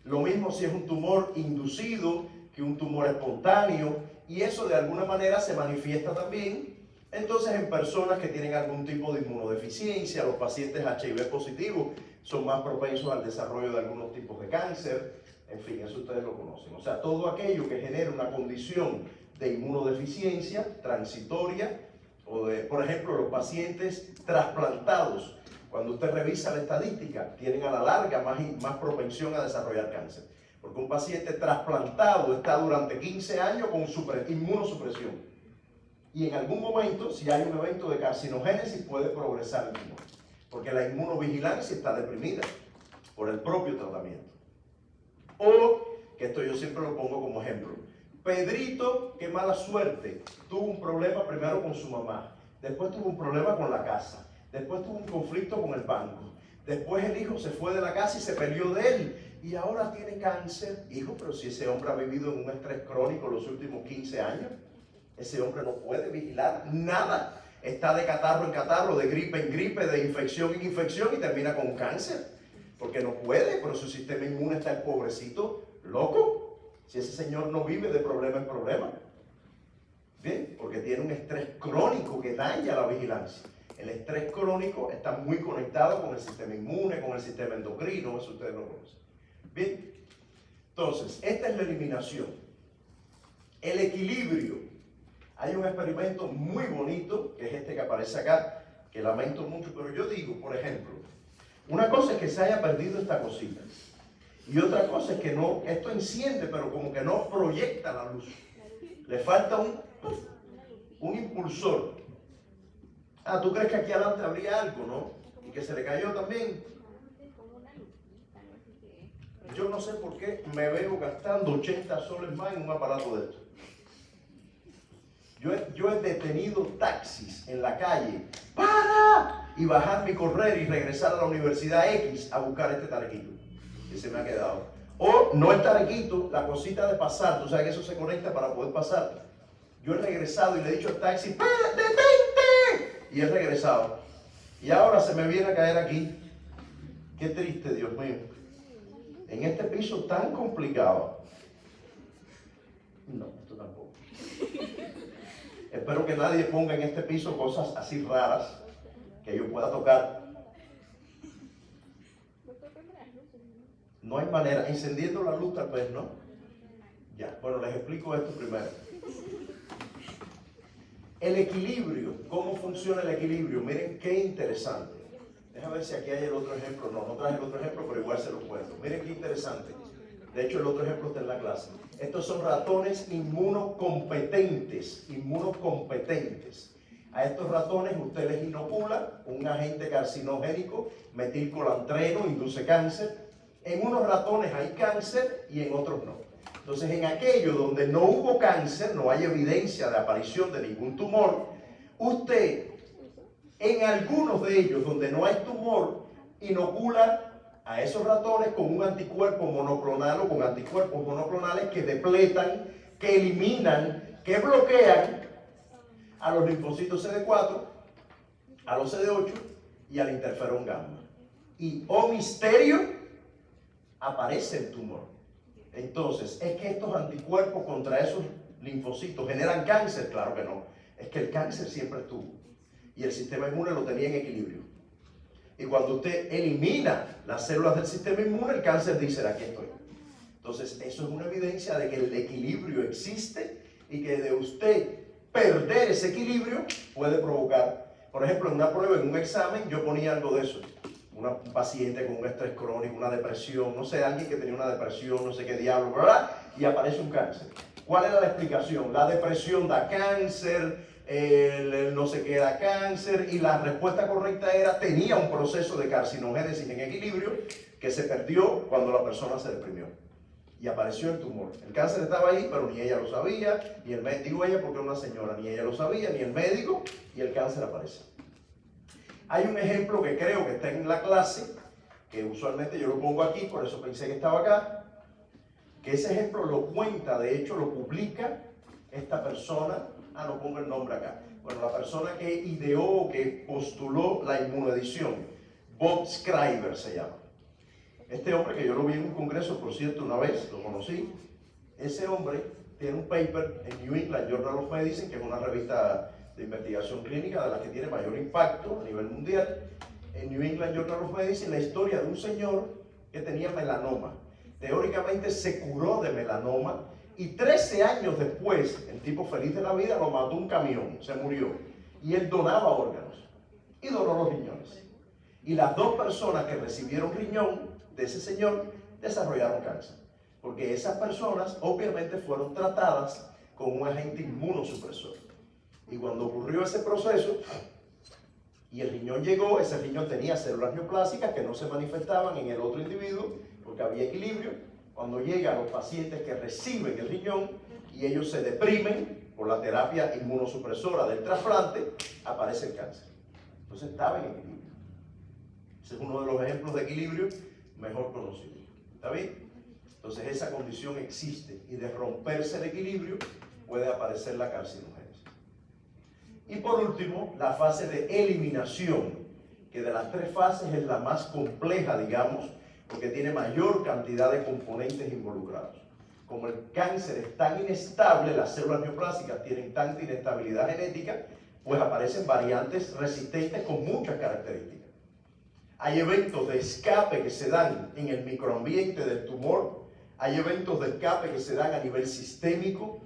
Lo mismo si es un tumor inducido que un tumor espontáneo, y eso de alguna manera se manifiesta también entonces en personas que tienen algún tipo de inmunodeficiencia. Los pacientes HIV positivos son más propensos al desarrollo de algunos tipos de cáncer. En fin, eso ustedes lo conocen. O sea, todo aquello que genere una condición de inmunodeficiencia transitoria, o de, por ejemplo, los pacientes trasplantados, cuando usted revisa la estadística, tienen a la larga más propensión a desarrollar cáncer. Porque un paciente trasplantado está durante 15 años con inmunosupresión. Y en algún momento, si hay un evento de carcinogénesis, puede progresar el tumor. Porque la inmunovigilancia está deprimida por el propio tratamiento. O, que esto yo siempre lo pongo como ejemplo, Pedrito, qué mala suerte, tuvo un problema primero con su mamá, después tuvo un problema con la casa, después tuvo un conflicto con el banco, después el hijo se fue de la casa y se peleó de él, y ahora tiene cáncer. Hijo, pero si ese hombre ha vivido en un estrés crónico los últimos 15 años, ese hombre no puede vigilar nada. Está de catarro en catarro, de gripe en gripe, de infección en infección, y termina con cáncer. Porque no puede, pero su sistema inmune está el pobrecito loco. Si ese señor no vive de problema en problema. Bien, porque tiene un estrés crónico que daña la vigilancia. El estrés crónico está muy conectado con el sistema inmune, con el sistema endocrino, eso ustedes lo conocen. Bien, entonces, esta es la eliminación. El equilibrio. Hay un experimento muy bonito, que es este que aparece acá, que lamento mucho, pero yo digo, por ejemplo, una cosa es que se haya perdido esta cosita, y otra cosa es que no, esto enciende, pero como que no proyecta la luz. Le falta un impulsor. Ah, ¿tú crees que aquí adelante habría algo, no? Y que se le cayó también. Yo no sé por qué me veo gastando 80 soles más en un aparato de esto. Yo he detenido taxis en la calle, ¡para! Y bajarme y correr y regresar a la Universidad X a buscar este tarequito que se me ha quedado. O no el tarequito, la cosita de pasar, tú sabes que eso se conecta para poder pasar. Yo he regresado y le he dicho al taxi, ¡detente! Y he regresado. Y ahora se me viene a caer aquí. Qué triste, Dios mío. En este piso tan complicado. No, esto tampoco. Espero que nadie ponga en este piso cosas así raras que yo pueda tocar. No hay manera. Encendiendo la luz tal vez, ¿no? Ya, bueno, les explico esto primero. El equilibrio. ¿Cómo funciona el equilibrio? Miren qué interesante. Déjame ver si aquí hay el otro ejemplo. No traje el otro ejemplo, pero igual se los cuento. Miren qué interesante. De hecho, el otro ejemplo está en la clase. Estos son ratones inmunocompetentes. Inmunocompetentes. A estos ratones usted les inocula un agente carcinogénico, metilcolantreno, induce cáncer. En unos ratones hay cáncer y en otros no. Entonces, en aquellos donde no hubo cáncer, no hay evidencia de aparición de ningún tumor, usted, en algunos de ellos donde no hay tumor, inocula a esos ratones con un anticuerpo monoclonal o con anticuerpos monoclonales que depletan, que eliminan, que bloquean a los linfocitos CD4, a los CD8 y al interferón gamma. Y, oh misterio, aparece el tumor. Entonces, ¿es que estos anticuerpos contra esos linfocitos generan cáncer? Claro que no. Es que el cáncer siempre estuvo. Y el sistema inmune lo tenía en equilibrio. Y cuando usted elimina las células del sistema inmune, el cáncer dice, aquí estoy. Entonces, eso es una evidencia de que el equilibrio existe y que de usted perder ese equilibrio puede provocar. Por ejemplo, en una prueba, en un examen, yo ponía algo de eso. Un paciente con un estrés crónico, una depresión, no sé, alguien que tenía una depresión, no sé qué diablo, ¿verdad? Y aparece un cáncer. ¿Cuál era la explicación? La depresión da cáncer, el no sé qué era cáncer, y la respuesta correcta era, tenía un proceso de carcinogénesis en equilibrio que se perdió cuando la persona se deprimió. Y apareció el tumor. El cáncer estaba ahí, pero ni ella lo sabía, ni el médico, digo ella porque era una señora, ni ella lo sabía, ni el médico, y el cáncer aparece. Hay un ejemplo que creo que está en la clase, que usualmente yo lo pongo aquí, por eso pensé que estaba acá, que ese ejemplo lo cuenta, de hecho lo publica esta persona, no pongo el nombre acá, bueno, la persona que ideó, que postuló la inmunoedición, Bob Schreiber se llama. Este hombre, que yo lo vi en un congreso, por cierto, una vez, lo conocí, ese hombre tiene un paper en New England Journal of Medicine, que es una revista de investigación clínica de las que tiene mayor impacto a nivel mundial. En New England Journal of Medicine, la historia de un señor que tenía melanoma. Teóricamente se curó de melanoma y 13 años después, el tipo feliz de la vida, lo mató un camión, se murió. Y él donaba órganos y donó los riñones. Y las dos personas que recibieron riñón de ese señor desarrollaron cáncer. Porque esas personas obviamente fueron tratadas con un agente inmunosupresor. Y cuando ocurrió ese proceso y el riñón llegó, ese riñón tenía células neoplásicas que no se manifestaban en el otro individuo porque había equilibrio. Cuando llegan los pacientes que reciben el riñón y ellos se deprimen por la terapia inmunosupresora del trasplante, aparece el cáncer. Entonces estaba en equilibrio. Ese es uno de los ejemplos de equilibrio mejor conocidos. ¿Está bien? Entonces esa condición existe y de romperse el equilibrio puede aparecer la carcinogénesis. Y por último, la fase de eliminación, que de las tres fases es la más compleja, digamos, porque tiene mayor cantidad de componentes involucrados. Como el cáncer es tan inestable, las células neoplásicas tienen tanta inestabilidad genética, pues aparecen variantes resistentes con muchas características. Hay eventos de escape que se dan en el microambiente del tumor, hay eventos de escape que se dan a nivel sistémico,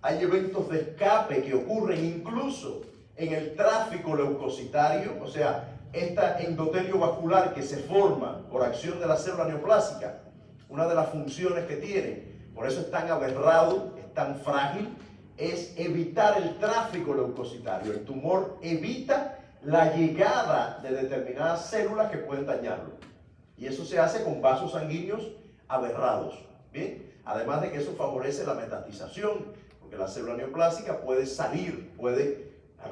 hay eventos de escape que ocurren incluso en el tráfico leucocitario, o sea, esta endotelio vascular que se forma por acción de la célula neoplásica, una de las funciones que tiene, por eso es tan aberrado, es tan frágil, es evitar el tráfico leucocitario. El tumor evita la llegada de determinadas células que pueden dañarlo. Y eso se hace con vasos sanguíneos aberrados. ¿Bien? Además de que eso favorece la metatización, porque la célula neoplásica puede salir, puede al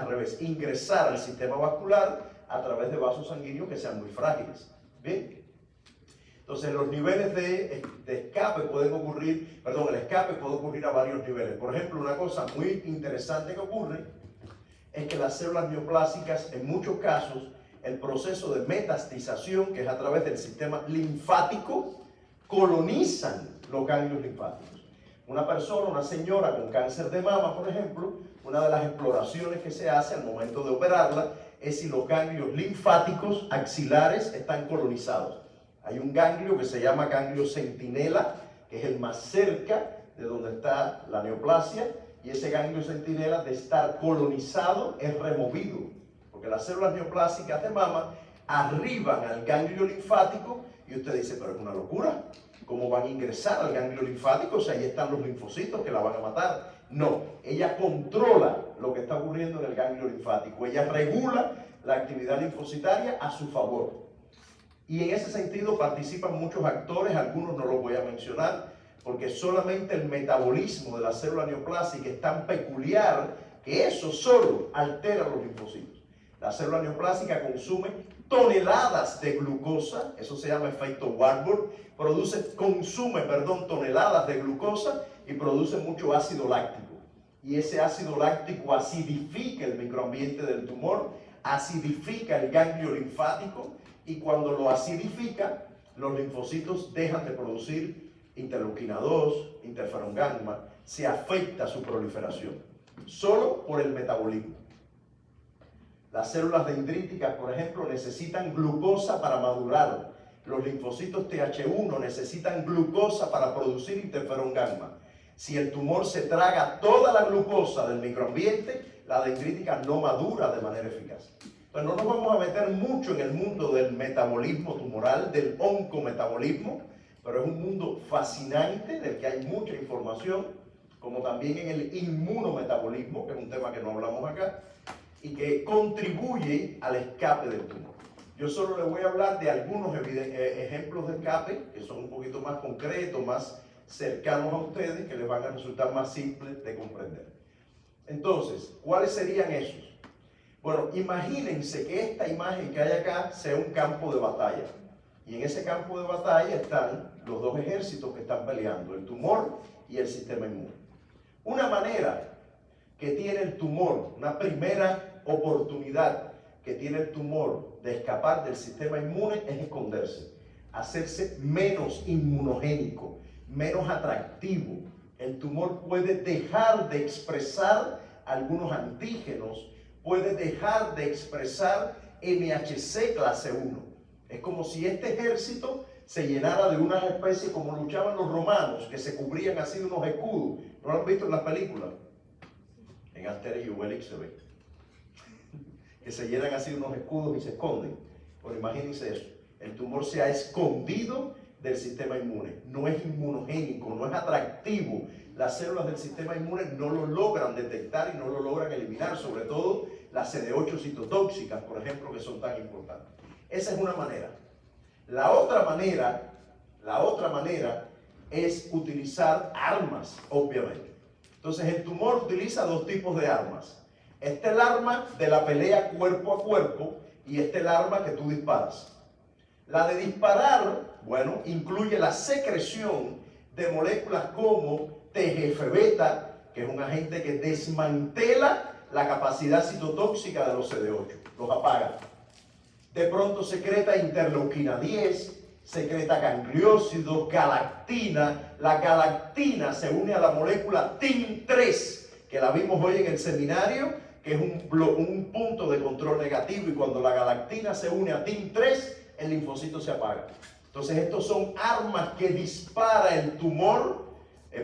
revés, ingresar al sistema vascular a través de vasos sanguíneos que sean muy frágiles. ¿Bien? Entonces los niveles de escape pueden ocurrir, el escape puede ocurrir a varios niveles. Por ejemplo, una cosa muy interesante que ocurre es que las células neoplásicas, en muchos casos, el proceso de metastización, que es a través del sistema linfático, colonizan los ganglios linfáticos. Una persona, una señora con cáncer de mama, por ejemplo, una de las exploraciones que se hace al momento de operarla es si los ganglios linfáticos axilares están colonizados. Hay un ganglio que se llama ganglio centinela, que es el más cerca de donde está la neoplasia, y ese ganglio centinela, de estar colonizado, es removido, porque las células neoplásicas de mama arriban al ganglio linfático, y usted dice, pero es una locura, ¿cómo van a ingresar al ganglio linfático si ahí están los linfocitos que la van a matar? No, ella controla lo que está ocurriendo en el ganglio linfático, ella regula la actividad linfocitaria a su favor. Y en ese sentido participan muchos actores, algunos no los voy a mencionar, porque solamente el metabolismo de la célula neoplásica es tan peculiar que eso solo altera los linfocitos. La célula neoplásica consume toneladas de glucosa, eso se llama efecto Warburg, consume toneladas de glucosa y produce mucho ácido láctico. Y ese ácido láctico acidifica el microambiente del tumor, acidifica el ganglio linfático, y cuando lo acidifica, los linfocitos dejan de producir interleuquina 2, interferón gamma, se afecta su proliferación, solo por el metabolismo. Las células dendríticas, por ejemplo, necesitan glucosa para madurar. Los linfocitos TH1 necesitan glucosa para producir interferón gamma. Si el tumor se traga toda la glucosa del microambiente, la dendrítica no madura de manera eficaz. Entonces no nos vamos a meter mucho en el mundo del metabolismo tumoral, del oncometabolismo, pero es un mundo fascinante del que hay mucha información, como también en el inmunometabolismo, que es un tema que no hablamos acá, y que contribuye al escape del tumor. Yo solo les voy a hablar de algunos ejemplos de escape, que son un poquito más concretos, más cercanos a ustedes, que les van a resultar más simples de comprender. Entonces, ¿cuáles serían esos? Bueno, imagínense que esta imagen que hay acá sea un campo de batalla. Y en ese campo de batalla están los dos ejércitos que están peleando, el tumor y el sistema inmune. Una manera que tiene el tumor, una primera oportunidad que tiene el tumor de escapar del sistema inmune es esconderse, hacerse menos inmunogénico, menos atractivo. El tumor puede dejar de expresar algunos antígenos, puede dejar de expresar MHC clase 1. Es como si este ejército se llenara de unas especies como luchaban los romanos, que se cubrían así de unos escudos. ¿No lo han visto en las películas? En Asterix y Obelix se ve. Que se llenan así de unos escudos y se esconden. Bueno, imagínense eso. El tumor se ha escondido del sistema inmune. No es inmunogénico, no es atractivo. Las células del sistema inmune no lo logran detectar y no lo logran eliminar, sobre todo las CD8 citotóxicas, por ejemplo, que son tan importantes. Esa es una manera. La otra manera es utilizar armas, obviamente. Entonces el tumor utiliza dos tipos de armas. Este es el arma de la pelea cuerpo a cuerpo y este es el arma que tú disparas. La de disparar, bueno, incluye la secreción de moléculas como TGF-beta, que es un agente que desmantela la capacidad citotóxica de los CD8, los apaga. De pronto secreta interleuquina 10, secreta gangliósidos, galactina. La galactina se une a la molécula TIM3, que la vimos hoy en el seminario, que es un punto de control negativo, y cuando la galactina se une a TIM3, el linfocito se apaga. Entonces estos son armas que dispara el tumor,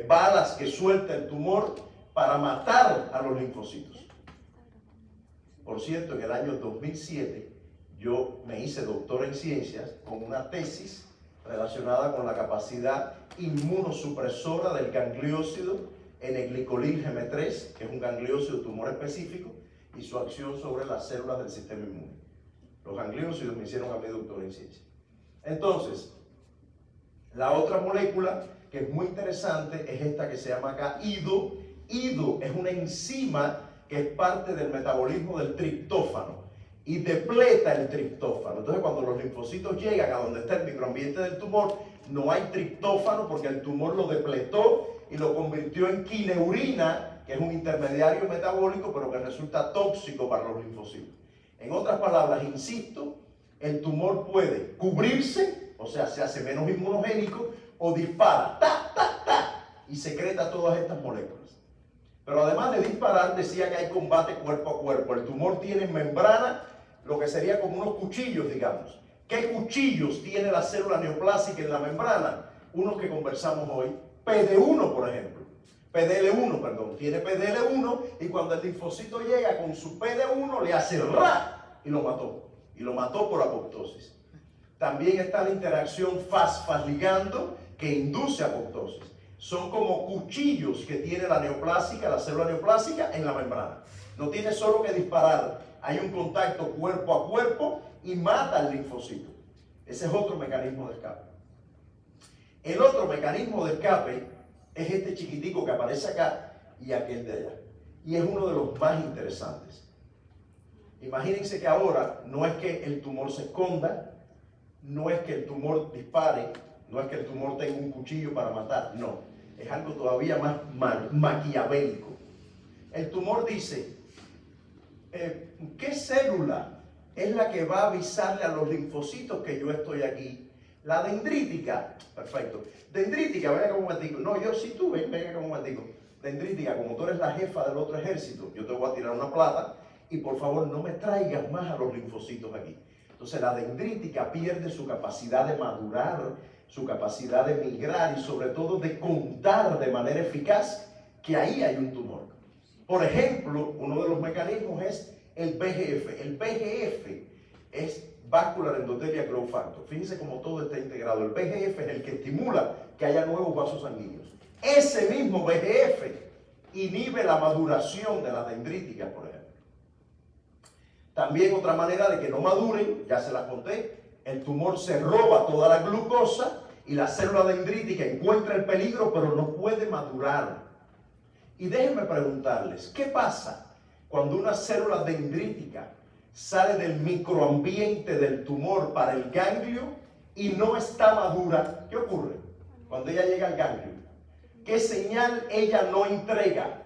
balas que suelta el tumor para matar a los linfocitos. Por cierto, en el año 2007, yo me hice doctor en ciencias con una tesis relacionada con la capacidad inmunosupresora del gangliósido N-glicolil Gm3, que es un gangliósido tumor específico, y su acción sobre las células del sistema inmune. Los gangliósidos me hicieron a mí doctor en ciencias. Entonces, la otra molécula que es muy interesante es esta que se llama acá IDO. IDO es una enzima que es parte del metabolismo del triptófano y depleta el triptófano. Entonces, cuando los linfocitos llegan a donde está el microambiente del tumor, no hay triptófano porque el tumor lo depletó y lo convirtió en quineurina, que es un intermediario metabólico, pero que resulta tóxico para los linfocitos. En otras palabras, insisto, el tumor puede cubrirse, o sea, se hace menos inmunogénico, o dispara, y secreta todas estas moléculas. Pero además de disparar, decía que hay combate cuerpo a cuerpo. El tumor tiene membrana, lo que sería como unos cuchillos, digamos. ¿Qué cuchillos tiene la célula neoplásica en la membrana? Unos que conversamos hoy. PD1, por ejemplo. PDL1, perdón. Tiene PDL1 y cuando el linfocito llega con su PD1 le hace ¡ra! Y lo mató. Y lo mató por apoptosis. También está la interacción fas-ligando que induce apoptosis. Son como cuchillos que tiene la neoplásica, la célula neoplásica en la membrana. No tiene solo que disparar, hay un contacto cuerpo a cuerpo y mata al linfocito. Ese es otro mecanismo de escape. El otro mecanismo de escape es este chiquitico que aparece acá y aquel de allá. Y es uno de los más interesantes. Imagínense que ahora no es que el tumor se esconda, no es que el tumor dispare, no es que el tumor tenga un cuchillo para matar, no. Es algo todavía más maquiavélico. El tumor dice, ¿qué célula es la que va a avisarle a los linfocitos que yo estoy aquí? La dendrítica, perfecto. Dendrítica, venga como un momentico. No, yo sí tú, venga como un momentico. Dendrítica, como tú eres la jefa del otro ejército, yo te voy a tirar una plata y por favor no me traigas más a los linfocitos aquí. Entonces la dendrítica pierde su capacidad de madurar, su capacidad de migrar y sobre todo de contar de manera eficaz que ahí hay un tumor. Por ejemplo, uno de los mecanismos es el VEGF. El VEGF es Vascular Endothelial Growth Factor. Fíjense cómo todo está integrado. El VEGF es el que estimula que haya nuevos vasos sanguíneos. Ese mismo VEGF inhibe la maduración de las dendríticas, por ejemplo. También otra manera de que no maduren, ya se las conté, el tumor se roba toda la glucosa y la célula dendrítica encuentra el peligro, pero no puede madurar. Y déjenme preguntarles, ¿qué pasa cuando una célula dendrítica sale del microambiente del tumor para el ganglio y no está madura? ¿Qué ocurre cuando ella llega al ganglio? ¿Qué señal ella no entrega?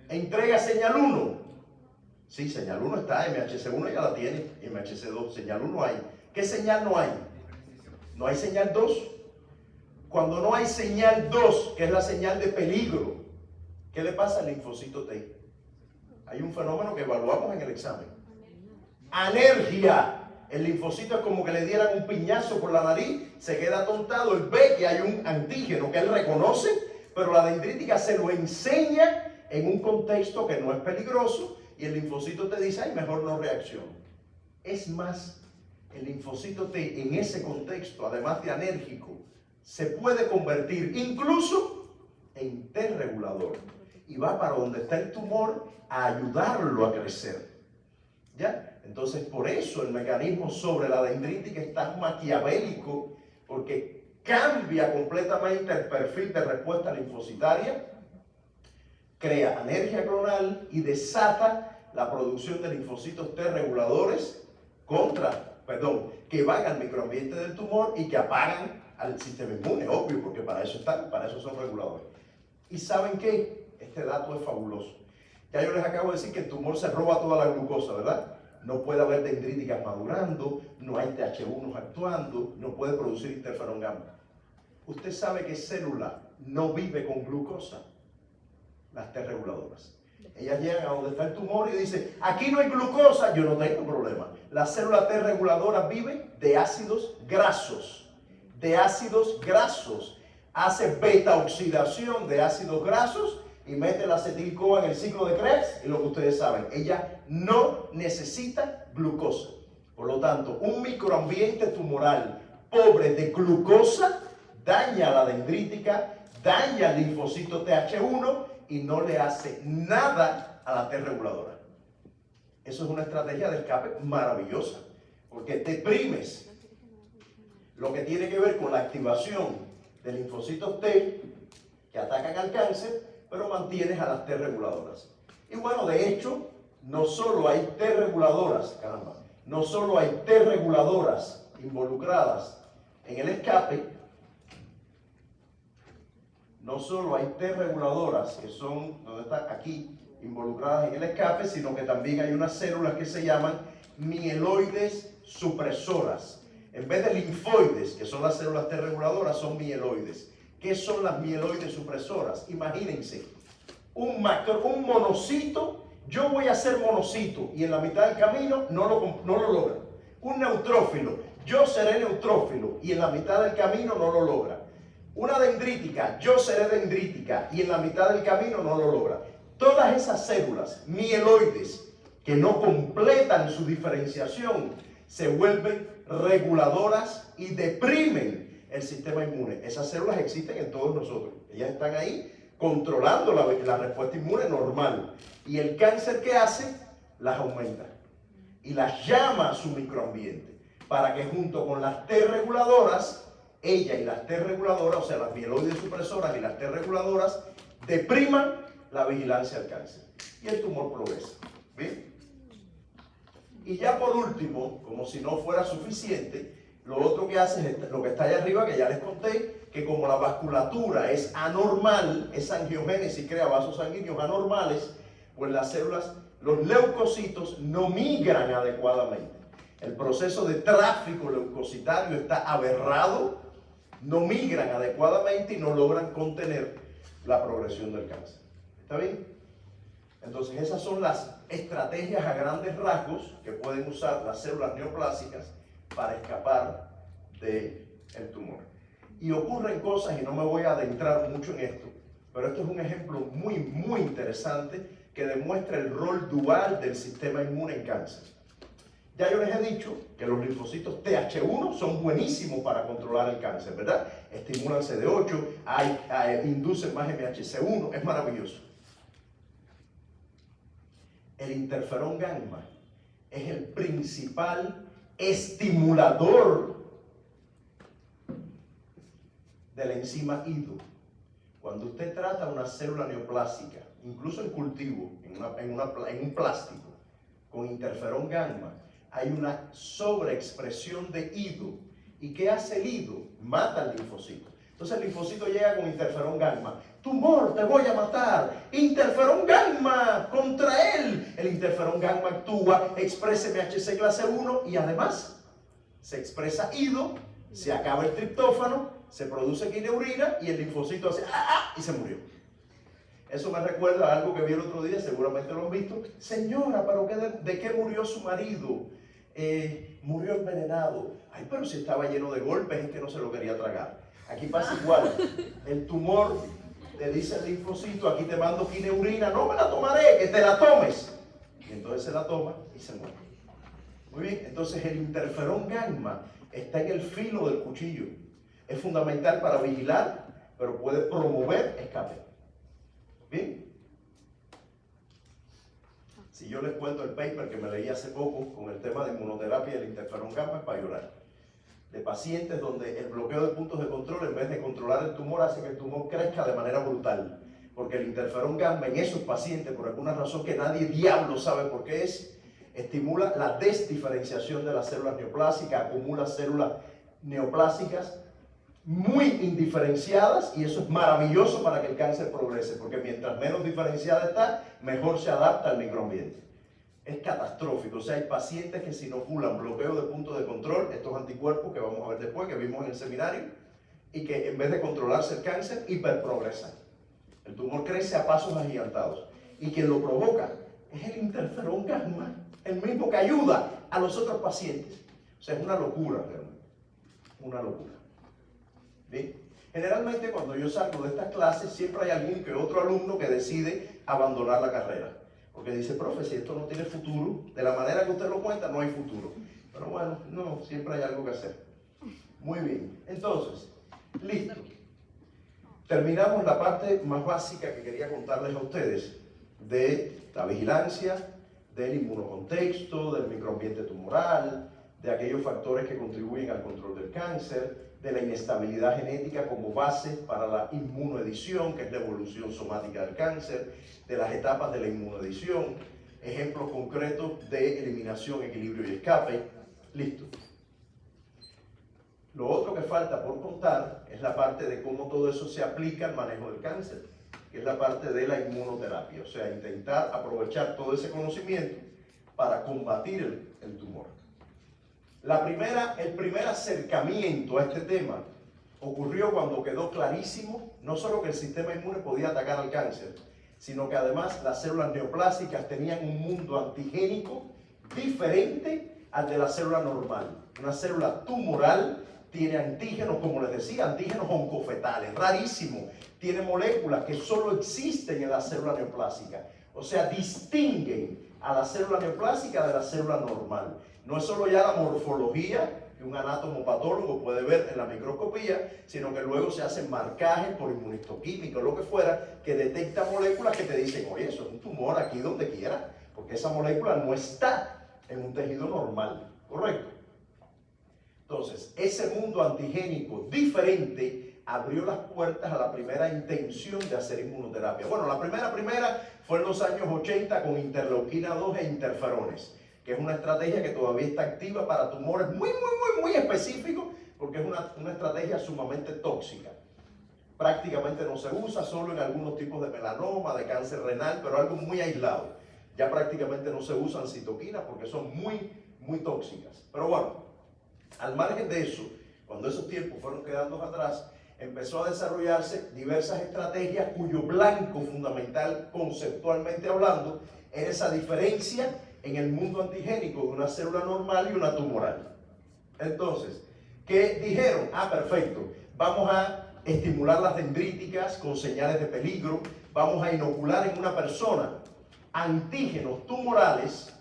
¿Entrega señal 1? Sí, señal 1 está, MHC1 ya la tiene, MHC2, señal 1 hay. ¿Qué señal no hay? ¿No hay señal 2? Cuando no hay señal 2, que es la señal de peligro, ¿qué le pasa al linfocito T? Hay un fenómeno que evaluamos en el examen. Alergia. El linfocito es como que le dieran un piñazo por la nariz, se queda atontado, él ve que hay un antígeno que él reconoce, pero la dendrítica se lo enseña en un contexto que no es peligroso y el linfocito te dice, ay, mejor no reacciona. Es más, el linfocito T en ese contexto, además de anérgico, se puede convertir incluso en T regulador y va para donde está el tumor a ayudarlo a crecer. ¿Ya? Entonces, por eso el mecanismo sobre la dendrítica es tan maquiavélico, porque cambia completamente el perfil de respuesta linfocitaria, crea alergia clonal y desata la producción de linfocitos T reguladores que van al microambiente del tumor y que apagan al sistema inmune, obvio, porque para eso están, para eso son reguladores. ¿Y saben qué? Este dato es fabuloso. Ya yo les acabo de decir que el tumor se roba toda la glucosa, ¿verdad? No puede haber dendríticas madurando, no hay TH1 actuando, no puede producir interferón gamma. ¿Usted sabe qué célula no vive con glucosa? Las T reguladoras. Ellas llegan a donde está el tumor y dicen, aquí no hay glucosa, yo no tengo problema. La célula T reguladora vive de ácidos grasos. De ácidos grasos. Hace beta oxidación de ácidos grasos y mete la acetil-CoA en el ciclo de Krebs y lo que ustedes saben, ella no necesita glucosa. Por lo tanto, un microambiente tumoral pobre de glucosa daña a la dendrítica, daña al linfocito TH1 y no le hace nada a la T reguladora. Eso es una estrategia de escape maravillosa, porque deprimes lo que tiene que ver con la activación de linfocitos T que atacan al cáncer, pero mantienes a las T reguladoras. Y bueno, de hecho, no solo hay T reguladoras, no solo hay T reguladoras involucradas en el escape, no solo hay T reguladoras que son, donde está aquí, involucradas en el escape, sino que también hay unas células que se llaman mieloides supresoras. En vez de linfoides, que son las células T reguladoras, son mieloides. ¿Qué son las mieloides supresoras? Imagínense, un monocito, yo voy a ser monocito y en la mitad del camino no lo logra. Un neutrófilo, yo seré neutrófilo y en la mitad del camino no lo logra. Una dendrítica, yo seré dendrítica y en la mitad del camino no lo logra. Todas esas células mieloides que no completan su diferenciación se vuelven reguladoras y deprimen el sistema inmune. Esas células existen en todos nosotros. Ellas están ahí controlando la respuesta inmune normal. Y el cáncer que hace, las aumenta. Y las llama a su microambiente. Para que junto con las T reguladoras, ella y las T reguladoras, o sea, las mieloides supresoras y las T reguladoras, depriman la vigilancia al cáncer. Y el tumor progresa. ¿Bien? Y ya por último, como si no fuera suficiente, lo otro que hace es lo que está allá arriba, que ya les conté, que como la vasculatura es anormal, es angiogénesis, crea vasos sanguíneos anormales, pues las células, los leucocitos no migran adecuadamente. El proceso de tráfico leucocitario está aberrado, no migran adecuadamente y no logran contener la progresión del cáncer. ¿Está bien? Entonces esas son las estrategias a grandes rasgos que pueden usar las células neoplásicas para escapar del tumor. Y ocurren cosas, y no me voy a adentrar mucho en esto, pero esto es un ejemplo muy interesante que demuestra el rol dual del sistema inmune en cáncer. Ya yo les he dicho que los linfocitos TH1 son buenísimos para controlar el cáncer, ¿verdad? Estimulan CD8, inducen más MHC1, es maravilloso. El interferón gamma es el principal estimulador de la enzima IDO. Cuando usted trata una célula neoplásica, incluso en cultivo, en un plástico, con interferón gamma, hay una sobreexpresión de IDO. ¿Y qué hace el IDO? Mata al linfocito. Entonces el linfocito llega con interferón gamma. ¡Tumor, te voy a matar! ¡Interferón gamma! ¡Contra él! El interferón gamma actúa, expresa MHC clase 1 y además se expresa IDO, se acaba el triptófano, se produce quineurina y el linfocito hace ¡ah! Y se murió. Eso me recuerda a algo que vi el otro día, seguramente lo han visto. Señora, ¿pero de qué murió su marido? Murió envenenado. Ay, pero si estaba lleno de golpes, es que no se lo quería tragar. Aquí pasa igual. El tumor le dice al linfocito, aquí te mando quineurina, no me la tomaré, que te la tomes. Y entonces se la toma y se muere. Muy bien, entonces el interferón gamma está en el filo del cuchillo. Es fundamental para vigilar, pero puede promover escape. ¿Bien? Si yo les cuento el paper que me leí hace poco con el tema de inmunoterapia y el interferón gamma, es para llorar. De pacientes donde el bloqueo de puntos de control, en vez de controlar el tumor, hace que el tumor crezca de manera brutal. Porque el interferón gamma en esos pacientes, por alguna razón que nadie diablo sabe por qué es, estimula la desdiferenciación de las células neoplásicas, acumula células neoplásicas muy indiferenciadas, y eso es maravilloso para que el cáncer progrese, porque mientras menos diferenciada está, mejor se adapta al microambiente. Es catastrófico. O sea, hay pacientes que se inoculan bloqueo de puntos de control, estos anticuerpos que vamos a ver después, que vimos en el seminario, y que en vez de controlarse el cáncer, hiperprogresan. El tumor crece a pasos agigantados. Y quien lo provoca es el interferón gamma, el mismo que ayuda a los otros pacientes. O sea, es una locura, realmente. Una locura. ¿Bien? Generalmente cuando yo salgo de estas clases, siempre hay algún que otro alumno que decide abandonar la carrera. Porque dice, profe, si esto no tiene futuro, de la manera que usted lo cuenta, no hay futuro. Pero bueno, no, siempre hay algo que hacer. Muy bien, entonces, listo. Terminamos la parte más básica que quería contarles a ustedes de la vigilancia, del inmunocontexto, del microambiente tumoral, de aquellos factores que contribuyen al control del cáncer, de la inestabilidad genética como base para la inmunoedición, que es la evolución somática del cáncer, de las etapas de la inmunoedición, ejemplos concretos de eliminación, equilibrio y escape. Listo. Lo otro que falta por contar es la parte de cómo todo eso se aplica al manejo del cáncer, que es la parte de la inmunoterapia, o sea, intentar aprovechar todo ese conocimiento para combatir el tumor. El primer acercamiento a este tema ocurrió cuando quedó clarísimo no solo que el sistema inmune podía atacar al cáncer, sino que además las células neoplásicas tenían un mundo antigénico diferente al de la célula normal. Una célula tumoral tiene antígenos, como les decía, antígenos oncofetales, rarísimo. Tiene moléculas que solo existen en la célula neoplásica. O sea, distinguen a la célula neoplásica de la célula normal. No es solo ya la morfología que un anatomopatólogo puede ver en la microscopía, sino que luego se hacen marcajes por inmunistoquímica o lo que fuera, que detecta moléculas que te dicen, oye, eso es un tumor aquí donde quiera, porque esa molécula no está en un tejido normal, ¿correcto? Entonces, ese mundo antigénico diferente abrió las puertas a la primera intención de hacer inmunoterapia. Bueno, la primera fue en los años 80 con interleuquina 2 e interferones, que es una estrategia que todavía está activa para tumores muy específicos, porque es una estrategia sumamente tóxica. Prácticamente no se usa, solo en algunos tipos de melanoma, de cáncer renal, pero algo muy aislado. Ya prácticamente no se usan citoquinas porque son muy tóxicas. Pero bueno, al margen de eso, cuando esos tiempos fueron quedando atrás, empezó a desarrollarse diversas estrategias cuyo blanco fundamental, conceptualmente hablando, era esa diferencia en el mundo antigénico de una célula normal y una tumoral. Entonces, ¿qué dijeron? Ah, perfecto, vamos a estimular las dendríticas con señales de peligro, vamos a inocular en una persona antígenos tumorales,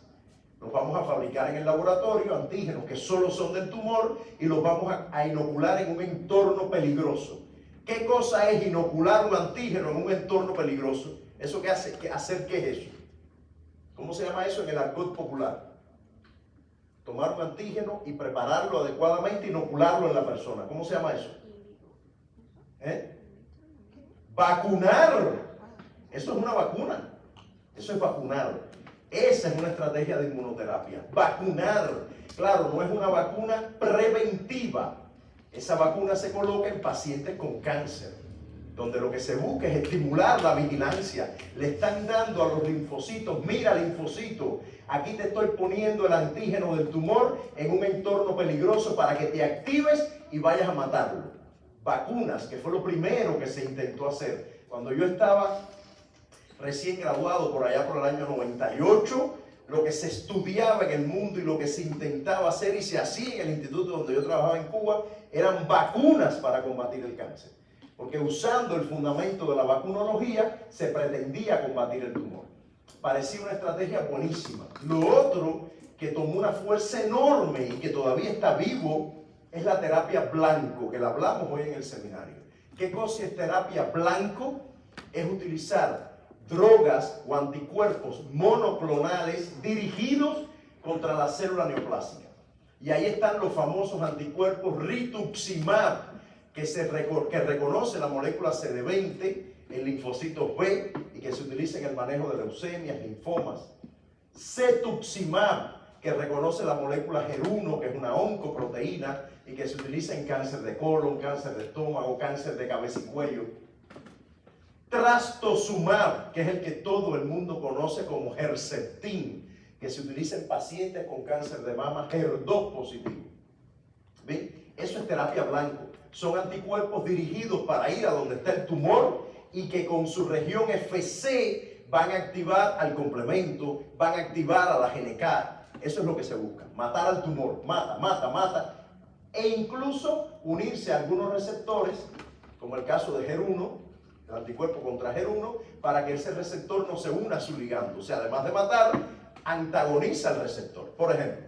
Los vamos a fabricar en el laboratorio, antígenos que solo son del tumor, y los vamos a inocular en un entorno peligroso. ¿Qué cosa es inocular un antígeno en un entorno peligroso? ¿Eso qué hace? ¿Hacer qué es eso? ¿Cómo se llama eso en el argot popular? Tomar un antígeno y prepararlo adecuadamente, inocularlo en la persona. ¿Cómo se llama eso? Vacunar. Eso es una vacuna. Eso es vacunar. Esa es una estrategia de inmunoterapia. Vacunar. Claro, no es una vacuna preventiva. Esa vacuna se coloca en pacientes con cáncer, donde lo que se busca es estimular la vigilancia. Le están dando a los linfocitos, mira linfocito, aquí te estoy poniendo el antígeno del tumor en un entorno peligroso para que te actives y vayas a matarlo. Vacunas, que fue lo primero que se intentó hacer. Cuando yo estaba recién graduado por allá por el año 98, lo que se estudiaba en el mundo y lo que se intentaba hacer y se hacía en el instituto donde yo trabajaba en Cuba eran vacunas para combatir el cáncer. Porque usando el fundamento de la vacunología se pretendía combatir el tumor. Parecía una estrategia buenísima. Lo otro que tomó una fuerza enorme y que todavía está vivo es la terapia blanco, que la hablamos hoy en el seminario. ¿Qué cosa es terapia blanco? Es utilizar drogas o anticuerpos monoclonales dirigidos contra la célula neoplástica. Y ahí están los famosos anticuerpos rituximab, que reconoce la molécula CD20 en linfocitos B y que se utiliza en el manejo de leucemias, linfomas. Cetuximab, que reconoce la molécula HER1, que es una oncoproteína y que se utiliza en cáncer de colon, cáncer de estómago, cáncer de cabeza y cuello. Trastuzumab, que es el que todo el mundo conoce como Herceptin, que se utiliza en pacientes con cáncer de mama HER2 positivo. ¿Ven? Eso es terapia blanco. Son anticuerpos dirigidos para ir a donde está el tumor y que con su región FC van a activar al complemento, van a activar a la GNK. Eso es lo que se busca, matar al tumor, mata, e incluso unirse a algunos receptores, como el caso de HER1, el anticuerpo contra HER1, para que ese receptor no se una a su ligando. O sea, además de matar, antagoniza al receptor. Por ejemplo,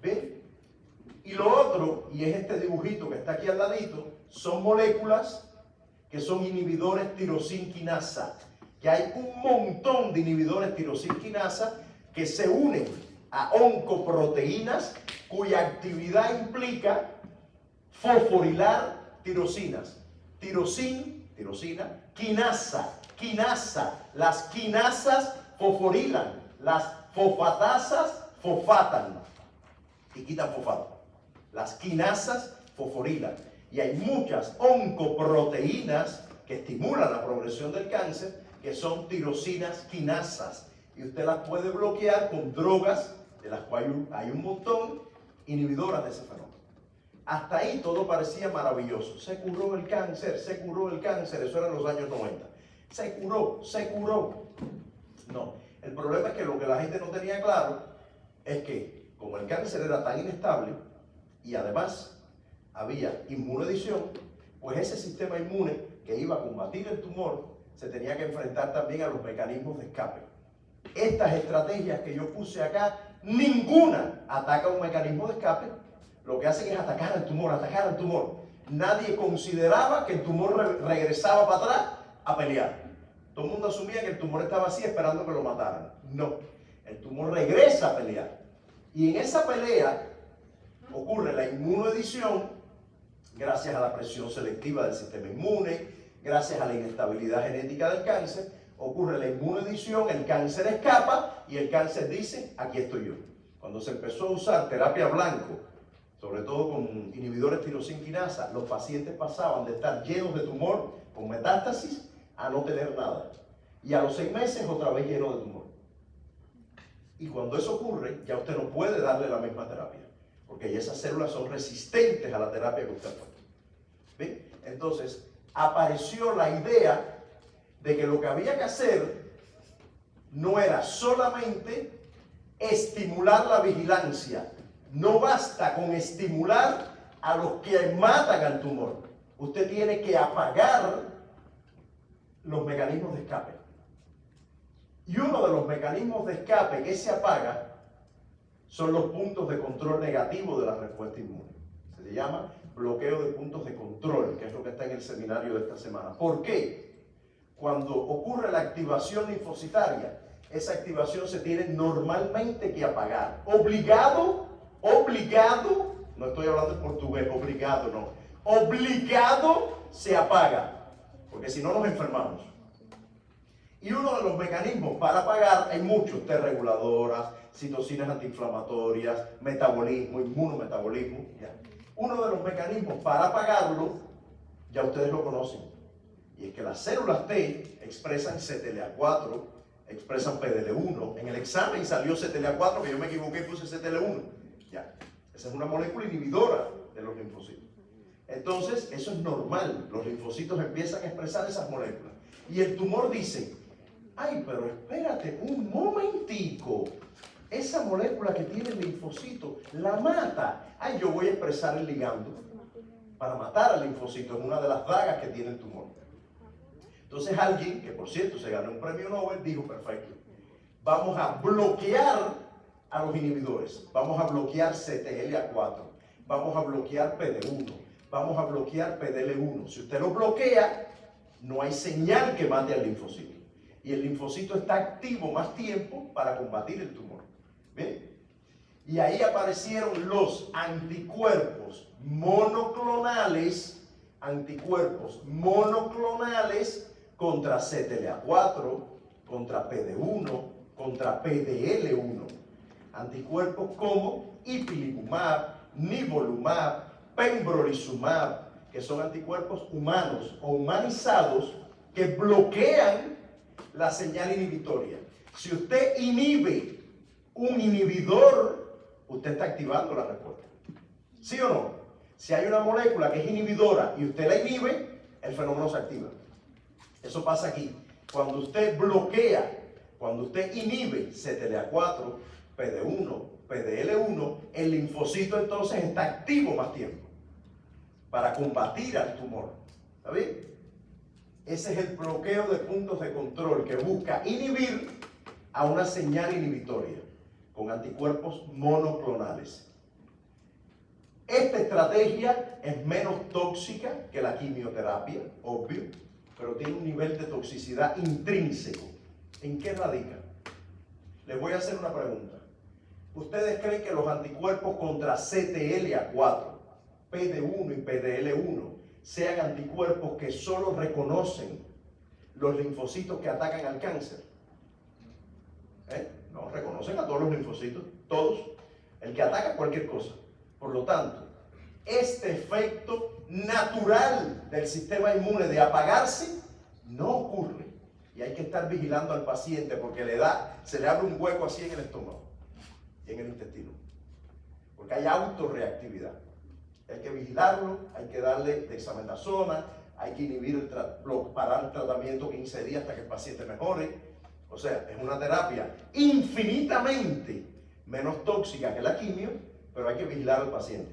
¿ven? Y lo otro, y es este dibujito que está aquí al ladito, son moléculas que son inhibidores tirosinquinasa, que hay un montón de inhibidores tirosinquinasa que se unen a oncoproteínas cuya actividad implica fosforilar tirosinas. Tirosina, quinasa. Las quinasas fosforilan, las fosfatasas fosfatan y quitan fosfato. Las quinasas fosforilan. Y hay muchas oncoproteínas que estimulan la progresión del cáncer, que son tirosinas quinasas. Y usted las puede bloquear con drogas, de las cuales hay un montón, inhibidoras de ese fenómeno. Hasta ahí todo parecía maravilloso. Se curó el cáncer, eso era en los años 90. Se curó. No, el problema es que lo que la gente no tenía claro es que como el cáncer era tan inestable y además había inmunoedición, pues ese sistema inmune que iba a combatir el tumor se tenía que enfrentar también a los mecanismos de escape. Estas estrategias que yo puse acá, ninguna ataca un mecanismo de escape. Lo que hacen es atacar al tumor. Nadie consideraba que el tumor regresaba para atrás a pelear. Todo el mundo asumía que el tumor estaba así esperando que lo mataran. No, el tumor regresa a pelear. Y en esa pelea ocurre la inmunoedición gracias a la presión selectiva del sistema inmune, gracias a la inestabilidad genética del cáncer. Ocurre la inmunoedición, el cáncer escapa y el cáncer dice, aquí estoy yo. Cuando se empezó a usar terapia blanco, sobre todo con inhibidores tirosinquinasa, los pacientes pasaban de estar llenos de tumor con metástasis a no tener nada. Y a los 6 meses otra vez lleno de tumor. Y cuando eso ocurre, ya usted no puede darle la misma terapia, porque ya esas células son resistentes a la terapia que usted ha puesto. ¿Ven? Entonces, apareció la idea de que lo que había que hacer no era solamente estimular la vigilancia. No basta con estimular a los que matan al tumor. Usted tiene que apagar los mecanismos de escape. Y uno de los mecanismos de escape que se apaga son los puntos de control negativo de la respuesta inmune. Se le llama bloqueo de puntos de control, que es lo que está en el seminario de esta semana. ¿Por qué? Cuando ocurre la activación linfocitaria, esa activación se tiene normalmente que apagar. Obligado, no estoy hablando en portugués, obligado no. Obligado se apaga, porque si no nos enfermamos. Y uno de los mecanismos para apagar, hay muchos, T reguladoras, citocinas antiinflamatorias, metabolismo, inmunometabolismo. ¿Ya? Uno de los mecanismos para apagarlo, ya ustedes lo conocen, y es que las células T expresan CTLA4, expresan PDL1. En el examen salió CTLA4, que yo me equivoqué y puse CTL1. Ya, esa es una molécula inhibidora de los linfocitos. Entonces, eso es normal, los linfocitos empiezan a expresar esas moléculas. Y el tumor dice, ay, pero espérate un momentico, esa molécula que tiene el linfocito la mata. Ay, yo voy a expresar el ligando para matar al linfocito, es una de las dagas que tiene el tumor. Entonces alguien, que por cierto se ganó un premio Nobel, dijo, perfecto, vamos a bloquear a los inhibidores, vamos a bloquear CTLA4, vamos a bloquear PD1, vamos a bloquear PDL1. Si usted lo bloquea, no hay señal que mate al linfocito. Y el linfocito está activo más tiempo para combatir el tumor. ¿Bien? Y ahí aparecieron los anticuerpos monoclonales contra CTLA4, contra PD1, contra PDL1. Anticuerpos como ipilimumab, nivolumab, pembrolizumab, que son anticuerpos humanos o humanizados que bloquean la señal inhibitoria. Si usted inhibe un inhibidor, usted está activando la respuesta. ¿Sí o no? Si hay una molécula que es inhibidora y usted la inhibe, el fenómeno se activa. Eso pasa aquí. Cuando usted bloquea, cuando usted inhibe CTLA4, PD1, PDL1, el linfocito entonces está activo más tiempo para combatir al tumor. ¿Está bien? Ese es el bloqueo de puntos de control que busca inhibir a una señal inhibitoria con anticuerpos monoclonales. Esta estrategia es menos tóxica que la quimioterapia, obvio, pero tiene un nivel de toxicidad intrínseco. ¿En qué radica? Les voy a hacer una pregunta. ¿Ustedes creen que los anticuerpos contra CTLA4, PD1 y PDL1 sean anticuerpos que solo reconocen los linfocitos que atacan al cáncer? No, reconocen a todos los linfocitos, todos. El que ataca cualquier cosa. Por lo tanto, este efecto natural del sistema inmune de apagarse no ocurre. Y hay que estar vigilando al paciente porque se le abre un hueco así en el estómago y en el intestino. Porque hay autorreactividad. Hay que vigilarlo, hay que darle dexametasona, hay que inhibir, parar el tratamiento 15 días hasta que el paciente mejore. O sea, es una terapia infinitamente menos tóxica que la quimio, pero hay que vigilar al paciente.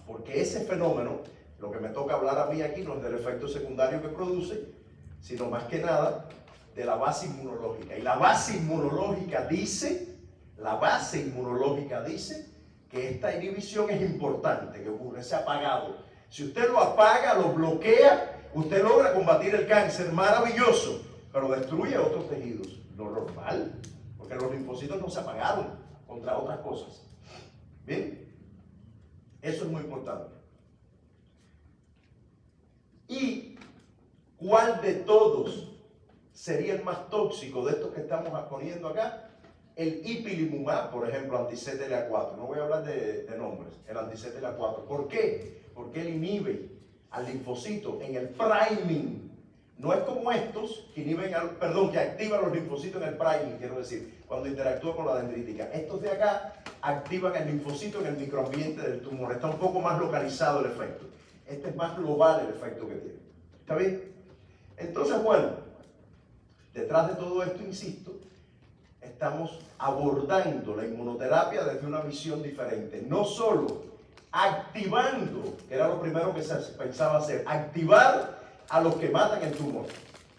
Porque ese fenómeno, lo que me toca hablar a mí aquí no es del efecto secundario que produce, sino más que nada de la base inmunológica. Y la base inmunológica dice que esta inhibición es importante, que ocurre ese apagado. Si usted lo apaga, lo bloquea, usted logra combatir el cáncer, maravilloso, pero destruye otros tejidos. Lo normal, porque los linfocitos no se apagaron contra otras cosas. ¿Bien? Eso es muy importante. ¿Y cuál de todos sería el más tóxico de estos que estamos poniendo acá? El ipilimumab, por ejemplo, anti-CTLA4. No voy a hablar de nombres. El anti-CTLA4. ¿Por qué? Porque él inhibe al linfocito en el priming. No es como estos que que activan los linfocitos en el priming, quiero decir, cuando interactúa con la dendrítica. Estos de acá activan el linfocito en el microambiente del tumor. Está un poco más localizado el efecto. Este es más global el efecto que tiene. ¿Está bien? Entonces, bueno, detrás de todo esto, insisto, estamos abordando la inmunoterapia desde una visión diferente. No solo activando, que era lo primero que se pensaba hacer, activar a los que matan el tumor,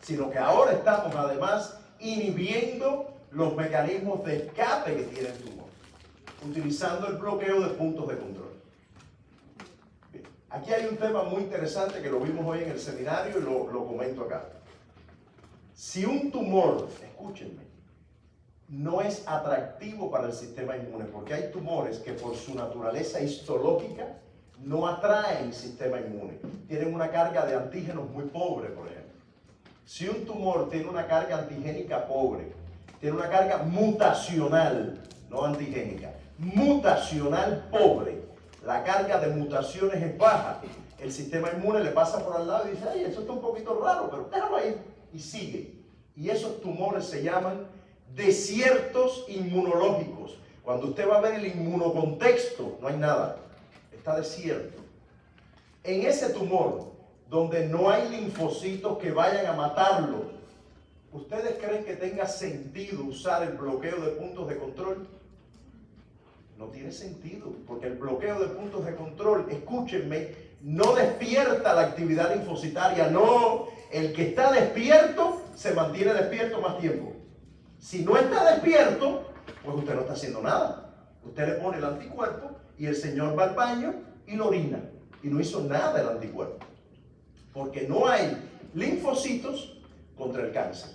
sino que ahora estamos además inhibiendo los mecanismos de escape que tiene el tumor. utilizando el bloqueo de puntos de control. Bien. Aquí hay un tema muy interesante que lo vimos hoy en el seminario y lo comento acá. Si un tumor, escúchenme, no es atractivo para el sistema inmune, porque hay tumores que por su naturaleza histológica no atraen el sistema inmune. Tienen una carga de antígenos muy pobre, por ejemplo. Si un tumor tiene una carga antigénica pobre, tiene una carga mutacional, no antigénica, mutacional pobre, la carga de mutaciones es baja, el sistema inmune le pasa por al lado y dice, ay, eso está un poquito raro, pero déjalo ahí, y sigue. Y esos tumores se llaman desiertos inmunológicos. Cuando usted va a ver el inmunocontexto, no hay nada, está desierto. En ese tumor, donde no hay linfocitos que vayan a matarlo, ¿ustedes creen que tenga sentido usar el bloqueo de puntos de control? No tiene sentido, porque el bloqueo de puntos de control, escúchenme, no despierta la actividad linfocitaria, no. El que está despierto se mantiene despierto más tiempo. Si no está despierto, pues usted no está haciendo nada. Usted le pone el anticuerpo y el señor va al baño y lo orina. Y no hizo nada el anticuerpo. Porque no hay linfocitos contra el cáncer.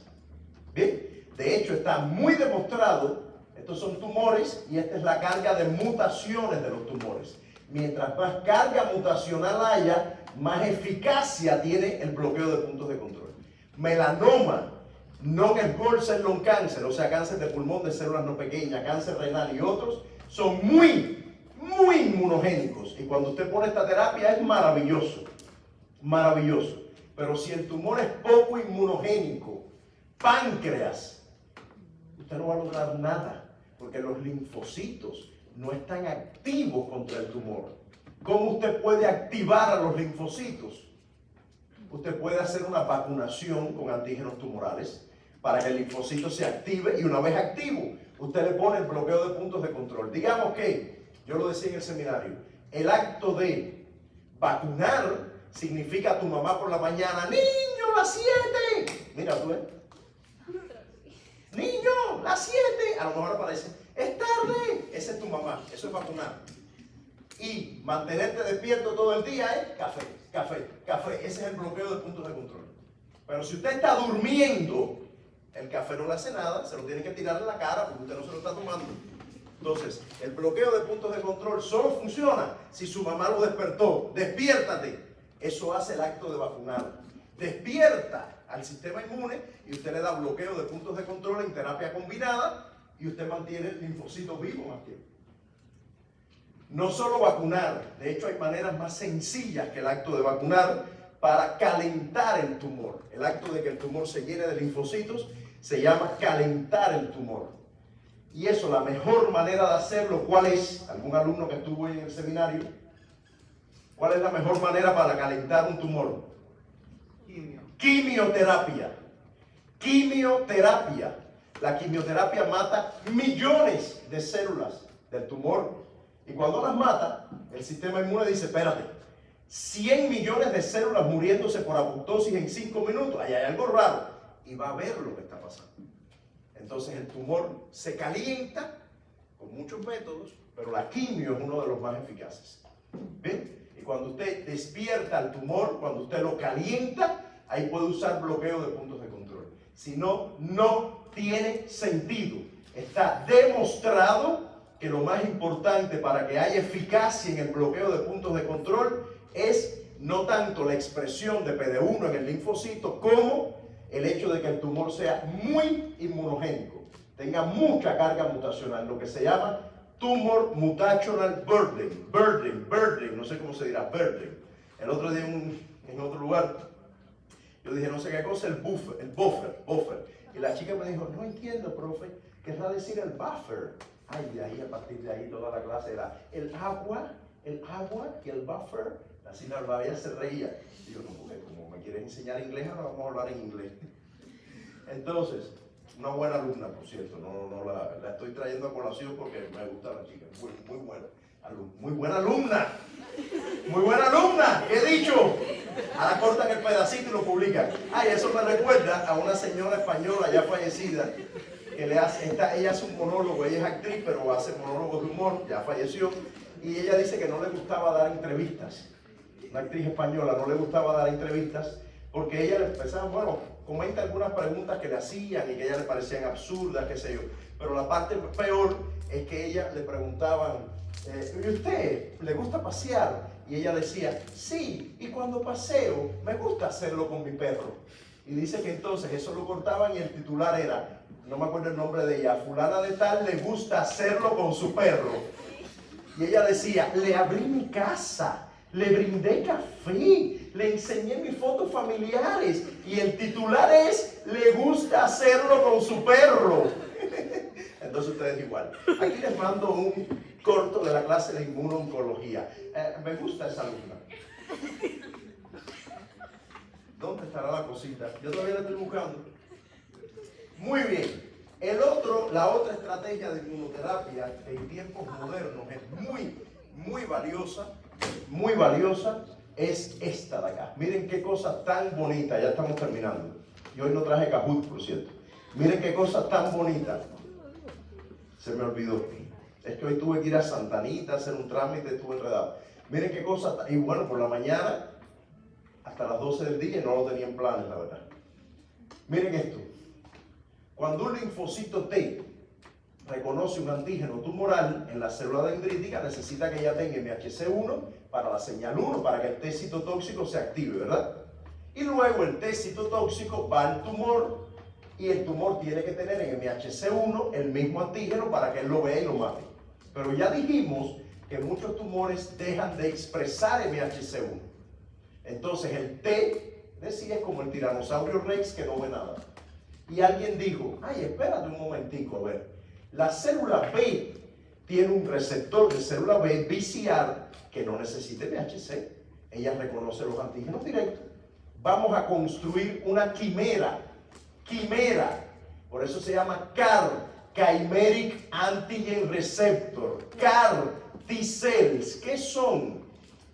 Bien, de hecho está muy demostrado, estos son tumores y esta es la carga de mutaciones de los tumores. Mientras más carga mutacional haya, más eficacia tiene el bloqueo de puntos de control. Melanoma, non-small cell lung cancer, o sea, cáncer de pulmón de células no pequeñas, cáncer renal y otros, son muy inmunogénicos. Y cuando usted pone esta terapia es maravilloso, maravilloso. Pero si el tumor es poco inmunogénico, páncreas, usted no va a lograr nada, porque los linfocitos no están activos contra el tumor. ¿Cómo usted puede activar a los linfocitos? Usted puede hacer una vacunación con antígenos tumorales para que el linfocito se active y una vez activo, usted le pone el bloqueo de puntos de control. Digamos que, yo lo decía en el seminario, el acto de vacunar significa a tu mamá por la mañana, niño, las 7. Mira tú, niño, las 7. A lo mejor aparece, es tarde. Esa es tu mamá, eso es vacunar. Y mantenerte despierto todo el día es café, café, café. Ese es el bloqueo de puntos de control. Pero si usted está durmiendo, el café no le hace nada, se lo tiene que tirar en la cara porque usted no se lo está tomando. Entonces, el bloqueo de puntos de control solo funciona si su mamá lo despertó. Despiértate. Eso hace el acto de vacunar. Despierta al sistema inmune y usted le da bloqueo de puntos de control en terapia combinada y usted mantiene el linfocito vivo más tiempo. No solo vacunar, de hecho hay maneras más sencillas que el acto de vacunar para calentar el tumor. El acto de que el tumor se llene de linfocitos se llama calentar el tumor. Y eso, la mejor manera de hacerlo, ¿cuál es? ¿Algún alumno que estuvo en el seminario? ¿Cuál es la mejor manera para calentar un tumor? Quimioterapia. Quimioterapia. La quimioterapia mata millones de células del tumor. Y cuando las mata, el sistema inmune dice, espérate, 100 millones de células muriéndose por apoptosis en 5 minutos, ahí hay algo raro. Y va a ver lo que está pasando. Entonces el tumor se calienta con muchos métodos, pero la quimio es uno de los más eficaces. ¿Bien? Y cuando usted despierta al tumor, cuando usted lo calienta, ahí puede usar bloqueo de puntos de control. Si no, no tiene sentido. Está demostrado que lo más importante para que haya eficacia en el bloqueo de puntos de control es no tanto la expresión de PD-1 en el linfocito como el hecho de que el tumor sea muy inmunogénico, tenga mucha carga mutacional, lo que se llama tumor mutational burden, no sé cómo se dirá, burden. El otro día en otro lugar, yo dije no sé qué cosa, el buffer. Y la chica me dijo, no entiendo, profe, querrá decir el buffer. Ay, de ahí, a partir de ahí, toda la clase era el agua y el buffer. Así la ella se reía. Y yo, no, porque como me quieres enseñar inglés, ahora vamos a hablar en inglés. Entonces, una buena alumna, por cierto, la estoy trayendo a colación porque me gusta la chica, muy buena alumna. Muy buena alumna, ¿qué he dicho? Ahora cortan el pedacito y lo publican. Ay, eso me recuerda a una señora española ya fallecida que ella hace un monólogo, ella es actriz, pero hace monólogos de humor, ya falleció, y ella dice que no le gustaba dar entrevistas. Una actriz española, no le gustaba dar entrevistas porque ella le empezaba, bueno, comenta algunas preguntas que le hacían y que a ella le parecían absurdas, qué sé yo. Pero la parte peor es que ella le preguntaban, ¿y usted le gusta pasear? Y ella decía, sí, y cuando paseo me gusta hacerlo con mi perro. Y dice que entonces eso lo cortaban y el titular era, no me acuerdo el nombre de ella, fulana de tal le gusta hacerlo con su perro. Y ella decía, le abrí mi casa, le brindé café, le enseñé mis fotos familiares y el titular es, le gusta hacerlo con su perro. Entonces ustedes igual. Aquí les mando un corto de la clase de inmuno-oncología. Me gusta esa alumna. ¿Dónde estará la cosita? Yo todavía la estoy buscando. Muy bien. La otra estrategia de inmunoterapia en tiempos modernos es muy valiosa, es esta de acá. Miren qué cosa tan bonita, ya estamos terminando. Y hoy no traje Kahoot, por cierto. Miren qué cosa tan bonita. Se me olvidó. Es que hoy tuve que ir a Santa Anita a hacer un trámite, estuve enredado. Miren qué cosa, y bueno, por la mañana, hasta las 12 del día, no lo tenía en planes, la verdad. Miren esto. Cuando un linfocito T reconoce un antígeno tumoral en la célula dendrítica, necesita que ella tenga MHC1 para la señal 1, para que el T citotóxico se active, ¿verdad? Y luego el T citotóxico va al tumor y el tumor tiene que tener en MHC1 el mismo antígeno para que él lo vea y lo mate. Pero ya dijimos que muchos tumores dejan de expresar MHC1. Entonces el T, decía, es como el tiranosaurio rex que no ve nada. Y alguien dijo, ay, espérate un momentico, a ver, la célula B tiene un receptor de célula B, BCR, que no necesita MHC. Ella reconoce los antígenos directos. Vamos a construir una quimera. Por eso se llama CAR, Chimeric Antigen Receptor. CAR, T-cells. ¿Qué son?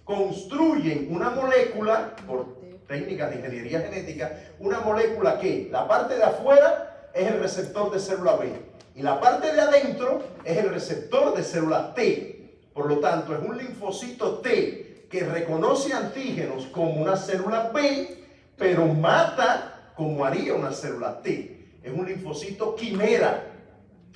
Construyen una molécula, por técnicas de ingeniería genética, una molécula que la parte de afuera es el receptor de célula B y la parte de adentro es el receptor de célula T. Por lo tanto, es un linfocito T que reconoce antígenos como una célula B, pero mata como haría una célula T. Es un linfocito quimera.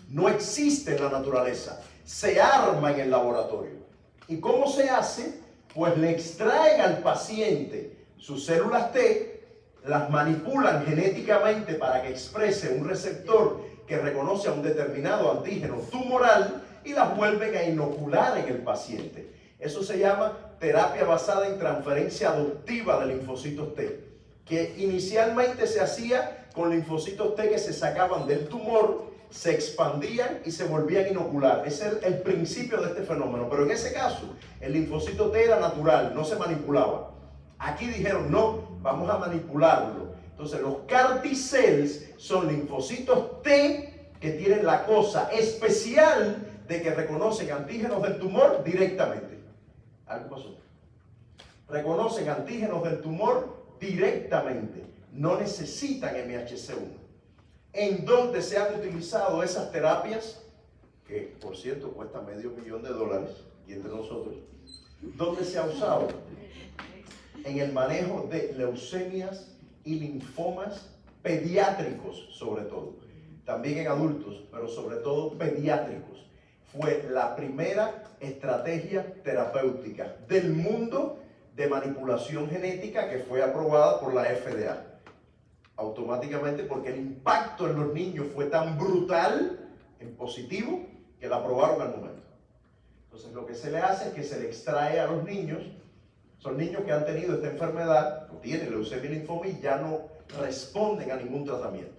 No existe en la naturaleza. Se arma en el laboratorio. ¿Y cómo se hace? Pues le extraen al paciente sus células T, las manipulan genéticamente para que exprese un receptor que reconoce a un determinado antígeno tumoral y las vuelven a inocular en el paciente. Eso se llama terapia basada en transferencia adoptiva de linfocitos T, que inicialmente se hacía con linfocitos T que se sacaban del tumor, se expandían y se volvían a inocular. Ese es el principio de este fenómeno, pero en ese caso el linfocito T era natural, no se manipulaba. Aquí dijeron, no, vamos a manipularlo. Entonces los CAR T-cells son linfocitos T que tienen la cosa especial de que reconocen antígenos del tumor directamente. ¿Algo pasó? Reconocen antígenos del tumor directamente. No necesitan MHC1. ¿En dónde se han utilizado esas terapias? Que, por cierto, cuesta $500,000 y entre nosotros. ¿Dónde se ha usado? En el manejo de leucemias y linfomas pediátricos, sobre todo. También en adultos, pero sobre todo pediátricos. Fue la primera estrategia terapéutica del mundo de manipulación genética que fue aprobada por la FDA. Automáticamente, porque el impacto en los niños fue tan brutal, en positivo, que la aprobaron al momento. Entonces, lo que se le hace es que se le extrae a los niños. Son niños que han tenido esta enfermedad, tienen leucemia y linfoma y ya no responden a ningún tratamiento.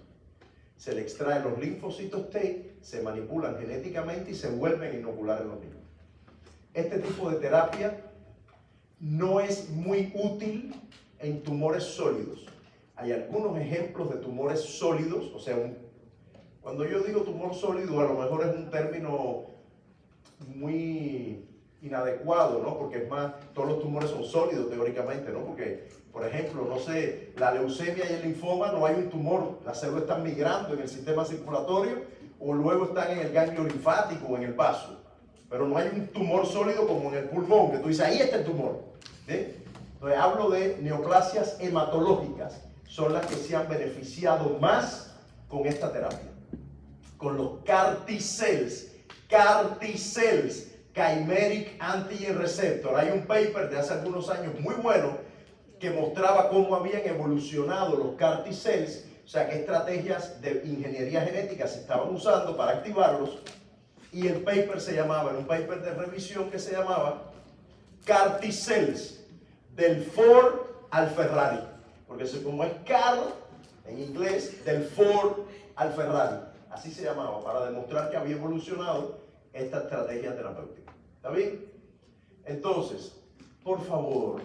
Se le extraen los linfocitos T, se manipulan genéticamente y se vuelven a inocular en los niños. Este tipo de terapia no es muy útil en tumores sólidos. Hay algunos ejemplos de tumores sólidos, o sea, cuando yo digo tumor sólido, a lo mejor es un término muy inadecuado, ¿no? Porque es más, todos los tumores son sólidos teóricamente, ¿no? Porque, por ejemplo, no sé, la leucemia y el linfoma no hay un tumor, las células están migrando en el sistema circulatorio, o luego están en el ganglio linfático o en el vaso. Pero no hay un tumor sólido como en el pulmón, que tú dices, ahí está el tumor. ¿Sí? Entonces hablo de neoplasias hematológicas, son las que se han beneficiado más con esta terapia. Con los CAR T-cells, Chimeric Antigen Receptor. Hay un paper de hace algunos años muy bueno que mostraba cómo habían evolucionado los CAR T-cells, o sea, qué estrategias de ingeniería genética se estaban usando para activarlos. Y el paper se llamaba, era un paper de revisión que se llamaba CAR T-cells del Ford al Ferrari, porque como es CAR en inglés, del Ford al Ferrari, así se llamaba, para demostrar que había evolucionado esta estrategia terapéutica. ¿Está bien? Entonces, por favor,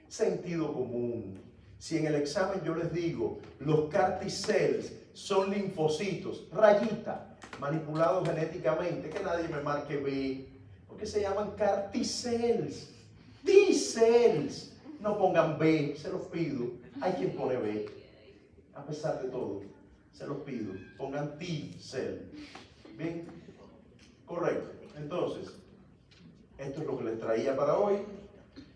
sentido común. Si en el examen yo les digo, los CAR T-cells son linfocitos, rayita, manipulados genéticamente, que nadie me marque B, porque se llaman CAR T-cells. T-cells. No pongan B, se los pido. Hay quien pone B, a pesar de todo. Se los pido. Pongan T-cell. ¿Bien? Correcto. Entonces, esto es lo que les traía para hoy.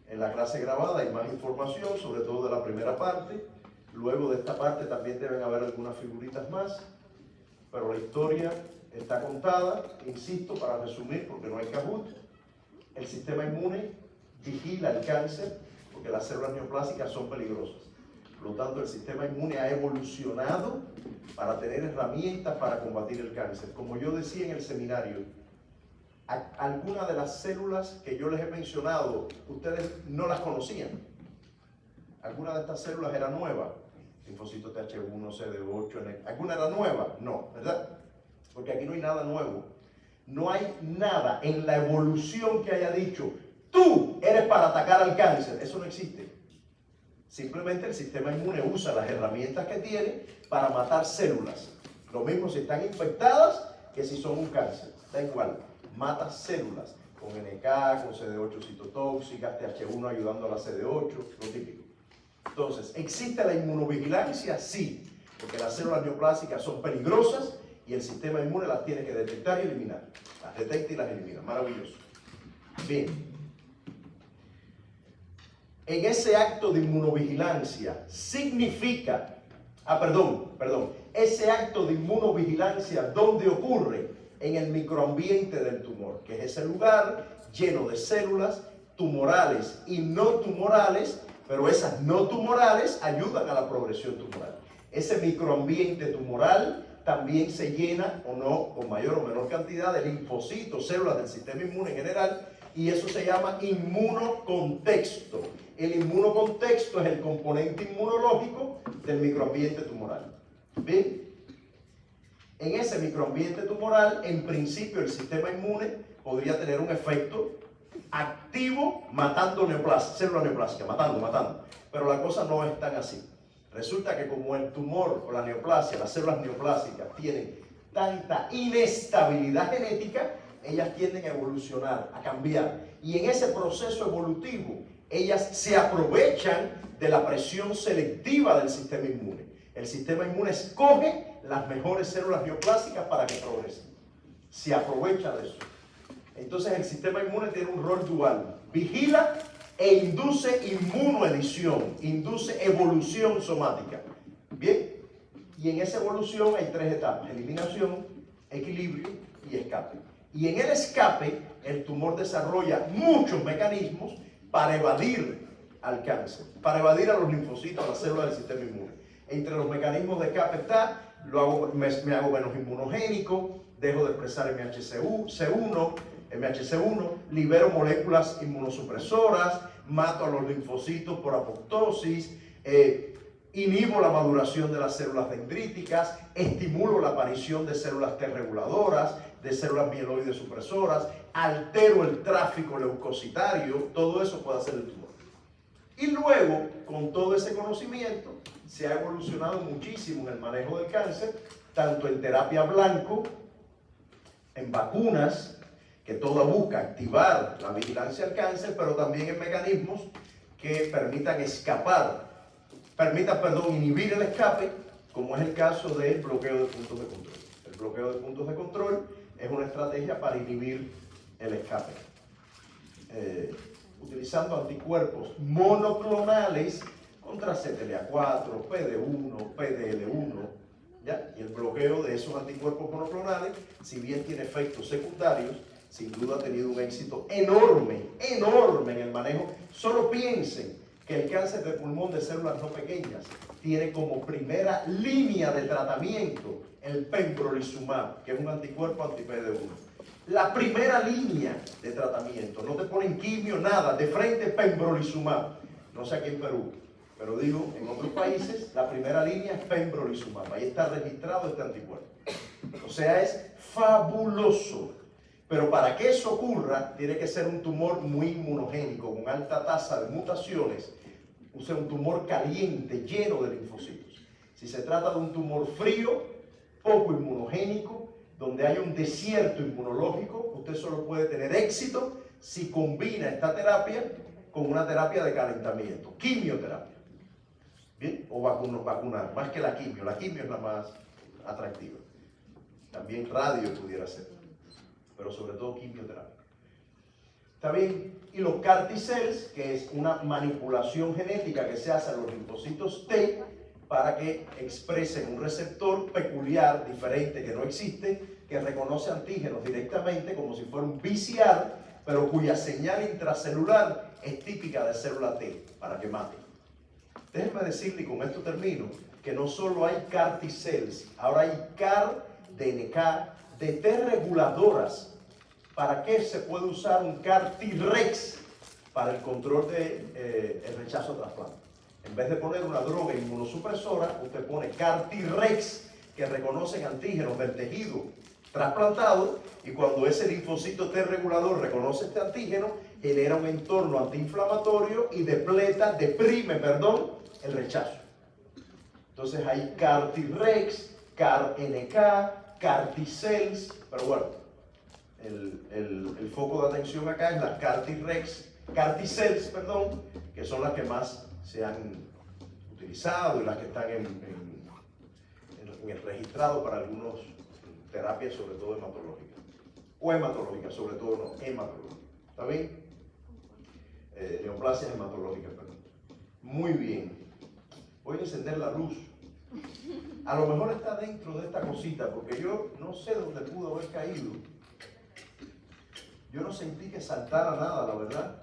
En la clase grabada hay más información, sobre todo de la primera parte. Luego de esta parte también deben haber algunas figuritas más. Pero la historia está contada, insisto, para resumir, porque no hay Kahoot. El sistema inmune vigila el cáncer, porque las células neoplásicas son peligrosas. Por lo tanto, el sistema inmune ha evolucionado para tener herramientas para combatir el cáncer. Como yo decía en el seminario, algunas de las células que yo les he mencionado, ustedes no las conocían. Algunas de estas células eran nuevas. Linfocitos Th1, CD8, ¿alguna era nueva? No, ¿verdad? Porque aquí no hay nada nuevo. No hay nada en la evolución que haya dicho, tú eres para atacar al cáncer. Eso no existe. Simplemente el sistema inmune usa las herramientas que tiene para matar células. Lo mismo si están infectadas que si son un cáncer. Da igual, mata células con NK, con CD8 citotóxicas, Th1 ayudando a la CD8, lo típico. Entonces, ¿existe la inmunovigilancia? Sí, porque las células neoplásicas son peligrosas y el sistema inmune las tiene que detectar y eliminar. Las detecta y las elimina. Maravilloso. Bien. En ese acto de inmunovigilancia significa, ese acto de inmunovigilancia, ¿dónde ocurre? En el microambiente del tumor, que es ese lugar lleno de células tumorales y no tumorales, pero esas no tumorales ayudan a la progresión tumoral. Ese microambiente tumoral también se llena o no, con mayor o menor cantidad de linfocitos, células del sistema inmune en general, y eso se llama inmunocontexto. El inmunocontexto es el componente inmunológico del microambiente tumoral. ¿Bien? En ese microambiente tumoral, en principio el sistema inmune podría tener un efecto activo matando células neoplásicas, matando. Pero la cosa no es tan así. Resulta que como el tumor o la neoplasia, las células neoplásicas tienen tanta inestabilidad genética, ellas tienden a evolucionar, a cambiar. Y en ese proceso evolutivo, ellas se aprovechan de la presión selectiva del sistema inmune. El sistema inmune escoge las mejores células neoplásicas para que progresen. Se aprovecha de eso. Entonces el sistema inmune tiene un rol dual. Vigila e induce inmunoedición, induce evolución somática. Bien, y en esa evolución hay tres etapas: eliminación, equilibrio y escape. Y en el escape, el tumor desarrolla muchos mecanismos para evadir al cáncer, para evadir a los linfocitos, a las células del sistema inmune. Entre los mecanismos de escape está, me hago menos inmunogénico, dejo de expresar MHC1, libero moléculas inmunosupresoras, mato a los linfocitos por apoptosis, inhibo la maduración de las células dendríticas, estimulo la aparición de células T reguladoras, de células mieloides supresoras, altero el tráfico leucocitario. Todo eso puede hacer el tumor. Y luego, con todo ese conocimiento, se ha evolucionado muchísimo en el manejo del cáncer, tanto en terapia blanco, en vacunas, que toda busca activar la vigilancia al cáncer, pero también en mecanismos que permitan inhibir el escape, como es el caso del bloqueo de puntos de control. El bloqueo de puntos de control es una estrategia para inhibir el escape. Utilizando anticuerpos monoclonales contra CTLA4, PD1, PDL1, ¿ya? Y el bloqueo de esos anticuerpos monoclonales, si bien tiene efectos secundarios, sin duda ha tenido un éxito enorme, enorme en el manejo. Solo piensen que el cáncer de pulmón de células no pequeñas tiene como primera línea de tratamiento el pembrolizumab, que es un anticuerpo anti-PD1. La primera línea de tratamiento, no te ponen quimio, nada, de frente pembrolizumab. No sé aquí en Perú, pero digo, en otros países la primera línea es pembrolizumab. Ahí está registrado este anticuerpo. O sea, es fabuloso. Pero para que eso ocurra, tiene que ser un tumor muy inmunogénico, con alta tasa de mutaciones, o sea, un tumor caliente, lleno de linfocitos. Si se trata de un tumor frío, poco inmunogénico, donde hay un desierto inmunológico, usted solo puede tener éxito si combina esta terapia con una terapia de calentamiento, quimioterapia. ¿Bien? O vacunar, más que la quimio es la más atractiva. También radio pudiera ser, pero sobre todo quimioterapia. ¿Está bien? Y los CAR T-cells, que es una manipulación genética que se hace a los linfocitos T para que expresen un receptor peculiar, diferente, que no existe, que reconoce antígenos directamente como si fuera un VCR, pero cuya señal intracelular es típica de célula T, para que mate. Déjenme decirle, y con esto termino, que no solo hay CAR T-cells, ahora hay CAR DNK de T reguladoras. ¿Para qué se puede usar un CAR T-Rex para el control del rechazo a trasplante? En vez de poner una droga inmunosupresora, usted pone CAR T-Rex que reconocen antígenos del tejido trasplantado, y cuando ese linfocito T regulador reconoce este antígeno, genera un entorno antiinflamatorio y deprime el rechazo. Entonces hay CAR T-Rex, CAR NK, CAR T-Cells, pero bueno, el foco de atención acá es las CAR T-Cells, que son las que más se han utilizado y las que están en el registrado para algunas terapias, sobre todo hematológicas. O hematológicas, sobre todo no, hematológicas. ¿Está bien? Neoplasias hematológicas, perdón. Muy bien. Voy a encender la luz. A lo mejor está dentro de esta cosita, porque yo no sé dónde pudo haber caído. Yo no sentí que saltara nada, la verdad.